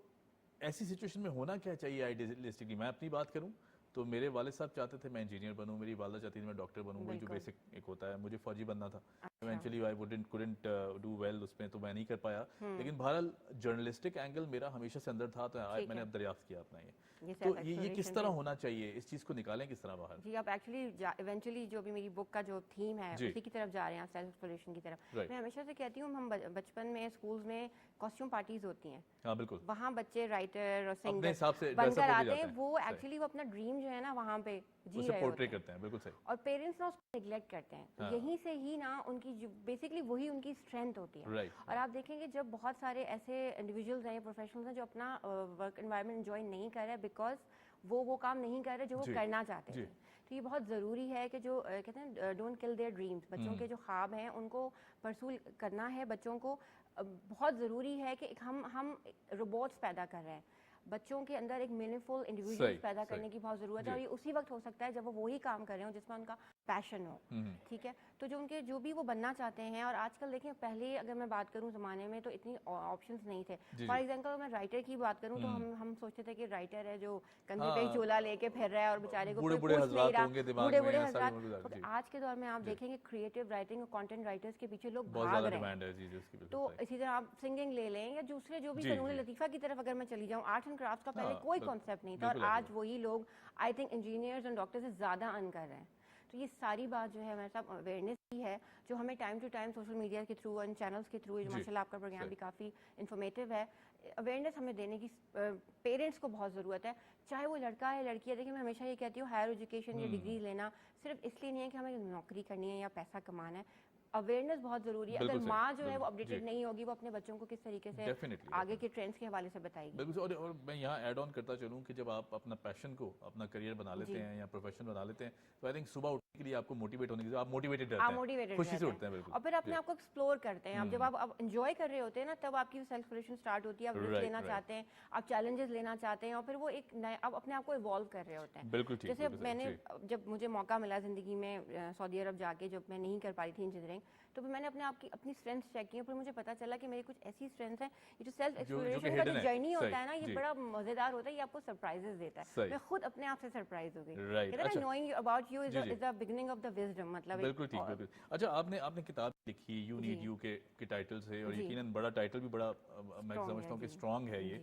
ایسی سچویشن میں ہونا کیا چاہیے آئیڈیلسٹکلی؟ میں اپنی بات کروں تو میرے والد صاحب چاہتے تھے میں انجینئر بنوں, میری والدہ چاہتی تھی میں ڈاکٹر بنوں, وہی جو بیسک ایک ہوتا ہے. مجھے فوجی بننا تھا, eventually I couldn't do well उसमें, तो मैं नहीं कर पाया, लेकिन बहरहाल जर्नलिस्टिक एंगल मेरा हमेशा से अंदर था, तो आज मैंने अब दरियाफ्त किया अपना ये तो ये किस तरह होना चाहिए, इस चीज़ को निकालें किस तरह बाहर? जी, आप एक्चुअली इवेंचुअली जो अभी मेरी बुक का जो थीम है उसी की तरफ जा रहे हैं, सेल्फ एक्सप्लोरेशन की तरफ। मैं हमेशा से कहती हूँ, हम बचपन में स्कूल्स में कॉस्ट्यूम पार्टीज होती हैं, हाँ बिल्कुल, वहाँ बच्चे राइटर और अपने हिसाब से सिंगर बनकर आते जाते हैं, हैं, वो एक्चुअली वो अपना ड्रीम जो है ना वहाँ पे जी उसे रहे पोर्ट्रे होते हैं, करते हैं, बिल्कुल सही। और पेरेंट्स ना उसको निगलेक्ट करते हैं। तो यहीं से ही ना उनकी बेसिकली वही उनकी स्ट्रेंथ होती है। राइट, और आप देखेंगे जब बहुत सारे ऐसे इंडिविजुअल्स हैं, प्रोफेशनल्स हैं जो अपना वर्क एनवायरनमेंट एंजॉय नहीं कर रहे बिकॉज वो काम नहीं कर रहे जो वो करना चाहते थे। तो ये बहुत ज़रूरी है कि जो कहते हैं डोंट किल देयर ड्रीम्स, बच्चों के जो ख्वाब हैं उनको परसूल करना है। बच्चों को बहुत ज़रूरी है कि हम रोबोट्स पैदा कर रहे हैं, बच्चों के अंदर एक मीनिंगफुल इंडिविजुअल्स पैदा करने की बहुत ज़रूरत है। और ये उसी वक्त हो सकता है जब वो वही काम कर रहे हो जिसमें उनका पैशन हो, ठीक है। तो जो उनके जो भी वो बनना चाहते हैं, और आजकल देखें पहले अगर मैं बात करूं ज़माने में तो इतनी ऑप्शंस नहीं थे। फॉर एग्जांपल मैं राइटर की बात करूं तो हम सोचते थे कि राइटर है जो कंधे पे झोला लेके फिर रहा है और बेचारे को कोई पूछ नहीं रहा, बूढ़े हज़रात। आज के दौर में आप देखेंगे क्रिएटिव राइटिंग और कंटेंट राइटर्स के पीछे लोग भाग रहे हैं। तो इसी तरह आप सिंगिंग ले लें या दूसरे जो भी फनून लतीफ़ा की तरफ अगर मैं चली जाऊँ, आर्ट एंड क्राफ्ट का पहले कोई कॉन्सेप्ट नहीं था, और आज वही लोग I think engineers and doctors से ज़्यादा अर्न कर रहे हैं। तो ये सारी बात जो है हमारे साथ अवेयरनेस की है, जो हमें time to time social media के थ्रू एंड चैनल्स के थ्रू, माशाल्लाह आपका प्रोग्राम भी काफ़ी इन्फॉर्मेटिव है, अवेयरनेस हमें देने की पेरेंट्स को बहुत ज़रूरत है, चाहे वो लड़का है लड़की है। देखिए मैं हमेशा ये कहती हूँ, हायर एजुकेशन या डिग्री लेना सिर्फ इसलिए नहीं है कि हमें नौकरी करनी है या पैसा कमाना है, अवेयरनेस बहुत ज़रूरी है। अगर माँ जो है वो अपडेटेड नहीं होगी, वो अपने बच्चों को किस तरीके से आगे के ट्रेंड्स के हवाले से बताएगी। बिल्कुल। और मैं यहाँ ऐड ऑन करता चलूँ कि जब आप अपना पैशन को अपना करियर बना लेते हैं या प्रोफेशन बना लेते हैं, तो आई थिंक सुबह उठने के लिए आपको मोटिवेट होने की, आप मोटिवेटेड रहते हैं, खुशी से उठते हैं, बिल्कुल। और फिर अपने आप को एक्सप्लोर करते हैं। आप जब आप एंजॉय कर रहे होते हैं ना, तब आपकी सेल्फ एक्सप्लोरेशन स्टार्ट होती है। आप रिस्क लेना चाहते हैं, आप चैलेंजेस लेना चाहते हैं, और फिर वो एक नया आप अपने आप को इवॉल्व कर रहे होते हैं। बिल्कुल ठीक। जैसे मैंने जब मुझे मौका मिला ज़िंदगी में सऊदी अरब जाके, जब मैं नहीं कर पा रही थी इंजीनियरिंग, तो फिर मैंने अपनी स्ट्रेंथ्स चेक की, फिर मुझे पता चला कि मेरी कुछ ऐसी स्ट्रेंथ्स हैं। ये जो सेल्फ एक्सप्लोरेशन का जो जर्नी होता है ना, ये बड़ा मजेदार होता है, ये आपको सरप्राइजेस देता है। मैं खुद अपने आप से सरप्राइज हो गई। कहते हैं knowing about you is the beginning of the wisdom, मतलब बिल्कुल ठीक, बिल्कुल। अच्छा, आपने किताब लिखी यू नीड यू के टाइटल से, और यकीनन बड़ा टाइटल भी बड़ा मैं समझता हूँ कि स्ट्रॉन्ग है ये।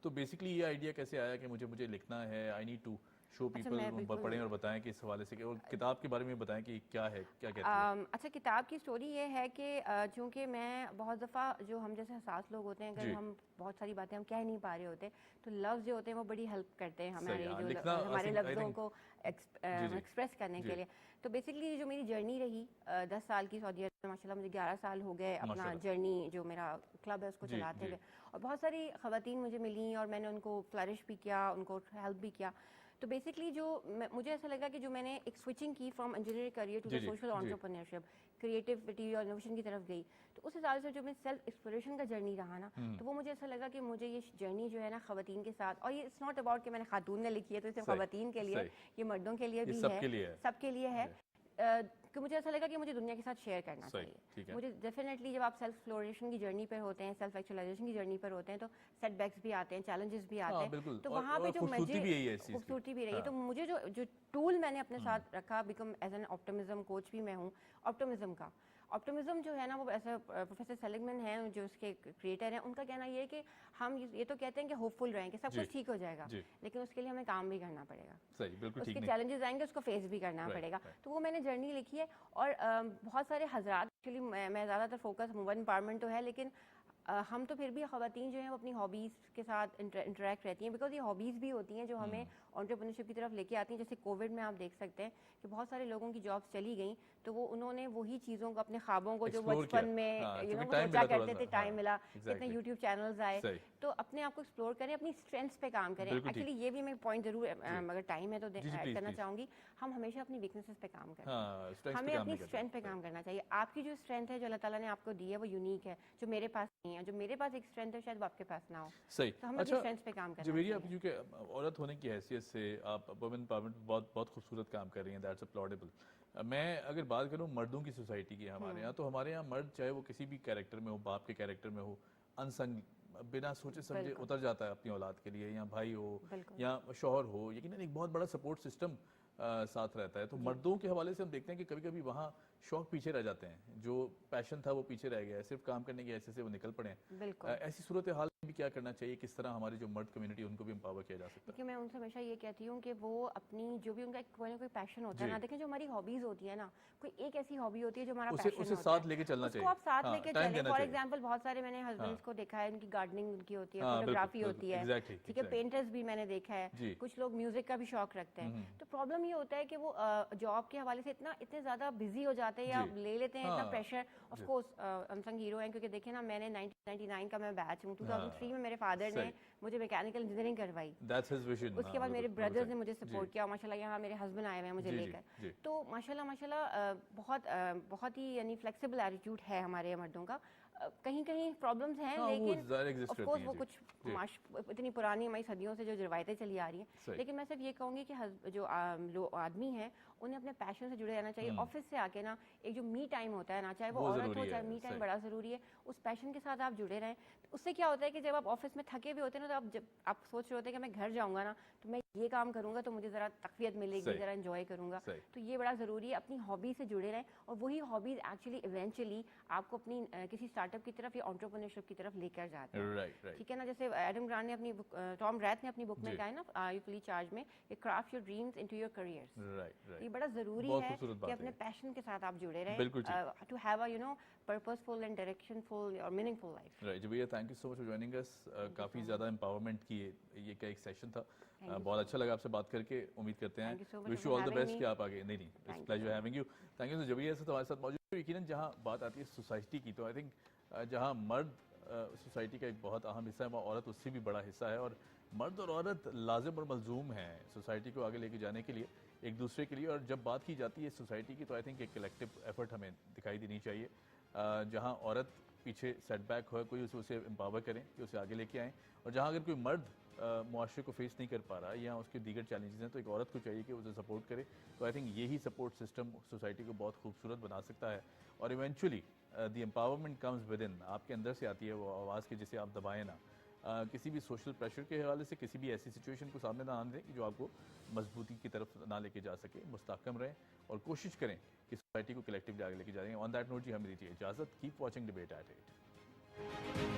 तो बेसिकली ये आइडिया कैसे आया कि मुझे लिखना है, I need to show people, पढ़ें और बताएं कि इस हवाले से, और किताब के बारे में बताएं कि क्या है, क्या कहते हैं। अच्छा, किताब की स्टोरी ये है कि चूँकि मैं बहुत दफ़ा जो हम जैसे हसास लोग होते हैं, अगर हम बहुत सारी बातें हम कह नहीं पा रहे होते, तो लफ्ज़ जो होते हैं वो बड़ी हेल्प करते हैं हमारे हमारे लफ्ज़ों को एक्सप्रेस करने के लिए। तो बेसिकली जो मेरी जर्नी रही 10 साल की सऊदी अरब में, माशाल्लाह मुझे 11 साल हो गए अपना जर्नी, जो मेरा क्लब है उसको चलाते हुए, और बहुत सारी ख़वातीन मुझे मिली और मैंने उनको फ्लरिश भी किया, उनको हेल्प भी किया। तो बेसिकली जो मुझे ऐसा लगा कि जो मैंने एक स्विचिंग की from engineering career to the social entrepreneurship, creativity और इनोवेशन की तरफ गई, तो उस हिसाब से जो मैं सेल्फ एक्सप्लोरेशन का जर्नी रहा ना, तो वो मुझे ऐसा लगा कि मुझे ये जर्नी जो है ना ख़वातीन के साथ, और ये इट्स नॉट अबाउट कि मैंने खातून ने लिखी है तो सिर्फ ख़वातीन के लिए, ये मर्दों के लिए भी है, सबके लिए है, कि मुझे ऐसा लगा कि मुझे दुनिया के साथ शेयर करना चाहिए। मुझे डेफिनेटली जब आप सेल्फ एक्सप्लोरेशन की जर्नी पर होते हैं, सेल्फ एक्चुअलाइजेशन की जर्नी पर होते हैं, तो सेटबैक्स भी आते हैं, चैलेंजेस भी आते हैं, तो वहाँ पे जो खूबसूरती भी रही है। तो मुझे जो टूल मैंने अपने साथ रखा, become as an optimism coach भी मैं हूँ, ऑप्टिमिज्म का। ऑप्टिमिज्म जो है ना, वो ऐसा प्रोफेसर सेलिगमैन हैं जो उसके क्रिएटर हैं, उनका कहना ये है कि हम ये तो कहते हैं कि होपफुल रहें कि सब कुछ ठीक हो जाएगा, लेकिन उसके लिए हमें काम भी करना पड़ेगा, उसके चैलेंजेस आएंगे, उसको फेस भी करना पड़ेगा। तो वो मैंने जर्नी लिखी है, और बहुत सारे हजरात, एक्चुअली मैं ज़्यादातर फोकस वुमेन एम्पावरमेंट तो है, लेकिन हम तो फिर भी ख़वातीन जो हैं वो अपनी हॉबीज़ के साथ इंटरेक्ट रहती हैं, बिकॉज ये हॉबीज़ भी होती हैं जो हमें एंटरप्रेन्योरशिप की तरफ लेके आती हैं। जैसे कोविड में आप देख सकते हैं कि बहुत सारे लोगों की जॉब्स चली गई, तो वो उन्होंने वही चीज़ों को, अपने ख्वाबों को जो बचपन में सोचा करते थे, टाइम मिला, कितने यूट्यूब चैनल्स आए, तो अपने आप को एक्सप्लोर करें, अपनी स्ट्रेंथ्स पे काम करें। एक्चुअली ये भी मैं पॉइंट ज़रूर, अगर टाइम है तो ऐड करना चाहूँगी, हम हमेशा अपनी वीकनेसेस पे काम करें, हमें अपनी स्ट्रेंथ पे काम करना चाहिए। आपकी जो स्ट्रेंथ है, जो अल्लाह ताला ने आपको दी है, वो यूनिक है, जो मेरे पास नहीं है, जो मेरे पास एक स्ट्रेंथ है शायद वो आपके पास ना हो। सही। तो हमें अपनी स्ट्रेंथ पे काम करना चाहिए। आप क्योंकि औरत होने की हैसियत से आप वुमेन एम्पावरमेंट बहुत खूबसूरत काम कर रही हैं, दैट्स अपलॉडेबल। मैं अगर बात करूँ मर्दों की सोसाइटी की हमारे यहाँ, तो हमारे यहाँ मर्द चाहे वो किसी भी कैरेक्टर में हो, बाप के कैरेक्टर में हो, अनसंग, बिना सोचे समझे उतर जाता है अपनी औलाद के लिए, या भाई हो या शौहर हो, यकीनन एक बहुत बड़ा सपोर्ट सिस्टम साथ रहता है। तो मर्दों के हवाले से हम देखते हैं कि कभी कभी वहाँ शौक पीछे रह जाते हैं, जो पैशन था वो पीछे रह गया है, सिर्फ काम करने की हैसियत से वो निकल पड़े हैं। बिल्कुल। ऐसी सूरत हाल में भी क्या करना चाहिए, किस तरह हमारी जो मर्द कम्युनिटी उनको भी एम्पावर किया जा सकता है? देखिए मैं उनसे हमेशा ये कहती हूँ कि वो अपनी जो भी उनका कोई ना कोई पैशन होता है जी। ना, देखें जो हमारी हॉबीज होती है ना, कोई एक ऐसी हॉबी होती है जो हमारा उसे पैशन उसे होता साथ है, लेके चलना उसको चाहिए। आप साथ हाँ, लेके टाइम चलें। देना फॉर चाहिए। एग्जांपल बहुत सारे मैंने हस्बैंड्स को देखा है, उनकी गार्डनिंग उनकी होती है, हाँ, बिल्कुल, फोटोग्राफी बिल्कुल, होती है, exactly, ठीक है, exactly। पेंटर्स भी मैंने देखा जी। है, कुछ लोग म्यूजिक का भी शौक रखते हैं। तो प्रॉब्लम ये होता है कि वो जॉब के हवाले से इतने ज्यादा बिजी हो जाते हैं या जी। ले लेते हैं इतना हाँ, pressure. Of course unsung hero हैं, क्योंकि देखिए ना मैंने 1999 का मैं बैच हूँ, 2003 में मेरे फादर ने सही। मुझे मैकेनिकल इंजीनियरिंग करवाई। That's his vision। उसके हाँ, बाद मेरे बिल्कुल, ब्रदर्स सही। ने मुझे जी। सपोर्ट किया, माशाल्लाह यहाँ मेरे हस्बैंड आए हुए हैं मुझे जी, जी, लेकर। जी। तो माशाल्लाह बहुत ही यानी फ्लेक्सिबल एटीट्यूड है हमारे मर्दों का। कहीं कहीं प्रॉब्लम्स हैं, हाँ, वो लेकिन ज़ाहिर exist ऑफ करती कोर्स हैं, वो जी, कुछ जी। इतनी पुरानी हमारी सदियों से जो रवायतें चली आ रही हैं। सही। लेकिन मैं सिर्फ ये कहूँगी कि जो आदमी हैं उन्हें अपने पैशन से जुड़े रहना चाहिए। ऑफिस से आके ना एक जो मी टाइम होता है ना, चाहे वो वो औरत ज़रूरी हो चाहे है, मी टाइम सही। बड़ा ज़रूरी है, उस पैशन के साथ आप जुड़े रहें। तो उससे क्या होता है कि जब आप ऑफिस में थके हुए होते हैं ना, तो जब आप सोच रहे होते हैं कि मैं घर जाऊँगा ना तो मैं ये काम करूँगा तो मुझे ज़रा तकवियत मिलेगी, सही। ज़रा एंजॉय करूँगा। सही। तो ये बड़ा ज़रूरी है, अपनी हॉबी से जुड़े रहें और वही हॉबीज़ एक्चुअली इवेंचुअली आपको अपनी किसी स्टार्टअप की तरफ या एंटरप्रेन्योरशिप की तरफ लेकर जाते हैं। Right, right. ठीक है ना, जैसे एडम ग्रांट ने अपनी टॉम रैथ ने अपनी बुक में जी। कहा है ना, आर यू फुली चार्ज में, कि craft your dreams into your careers. Right, right. ये बड़ा ज़रूरी बहुत है खूबसूरत बात कि है अपने ये। पैशन के साथ आप जुड़े रहें, बिल्कुल ठीक। To have a purposeful and directionful और मीनिंगफुल लाइफ। राइट जी भैया, thank you so much for joining us. काफ़ी ज़्यादा एम्पावरमेंट की ये का एक सेशन था। you बहुत अच्छा लगा आपसे बात करके। उम्मीद करते हैं Thank you so much wish you for all the having best me. कि आप आगे नहीं it's Thank you pleasure so having you. Thank you. जब ये हमारे साथ मौजूद है, यकीनन जहाँ बात आती है सोसाइटी की, तो आई थिंक जहाँ मर्द सोसाइटी का एक बहुत अहम हिस्सा है, वहाँ औरत उससे भी बड़ा हिस्सा है। और मर्द और औरत लाजिम और मलजूम हैं सोसाइटी को आगे लेके जाने के लिए, एक दूसरे के लिए। और जब बात की जाती है सोसाइटी की, तो आई थिंक एक कलेक्टिव एफर्ट हमें दिखाई देनी चाहिए। जहाँ औरत पीछे सेटबैक हो, कोई उसे एम्पावर करें, कि उसे आगे लेके आएँ। और जहाँ अगर कोई मर्द मुआशरे को फेस नहीं कर पा रहा या उसके दीगर चैलेंजेस हैं, तो एक औरत को चाहिए कि उसे सपोर्ट करे। तो आई थिंक यही सपोर्ट सिस्टम सोसाइटी को बहुत खूबसूरत बना सकता है। और eventually the empowerment comes with in, आपके अंदर से आती है वो आवाज़ की जिसे आप दबाएं ना। किसी भी सोशल प्रेशर के हवाले से किसी भी ऐसी सिचुएशन को सामने ना आने दें कि जो आपको मजबूती की तरफ ना लेके जा सके। मुस्तहकम रहें और कोशिश करें कि सोसाइटी को कलेक्टिवली आगे लेके जाएंगे। ऑन दैट नोट जी हमें दीजिए इजाज़त। Keep watching debate at 8।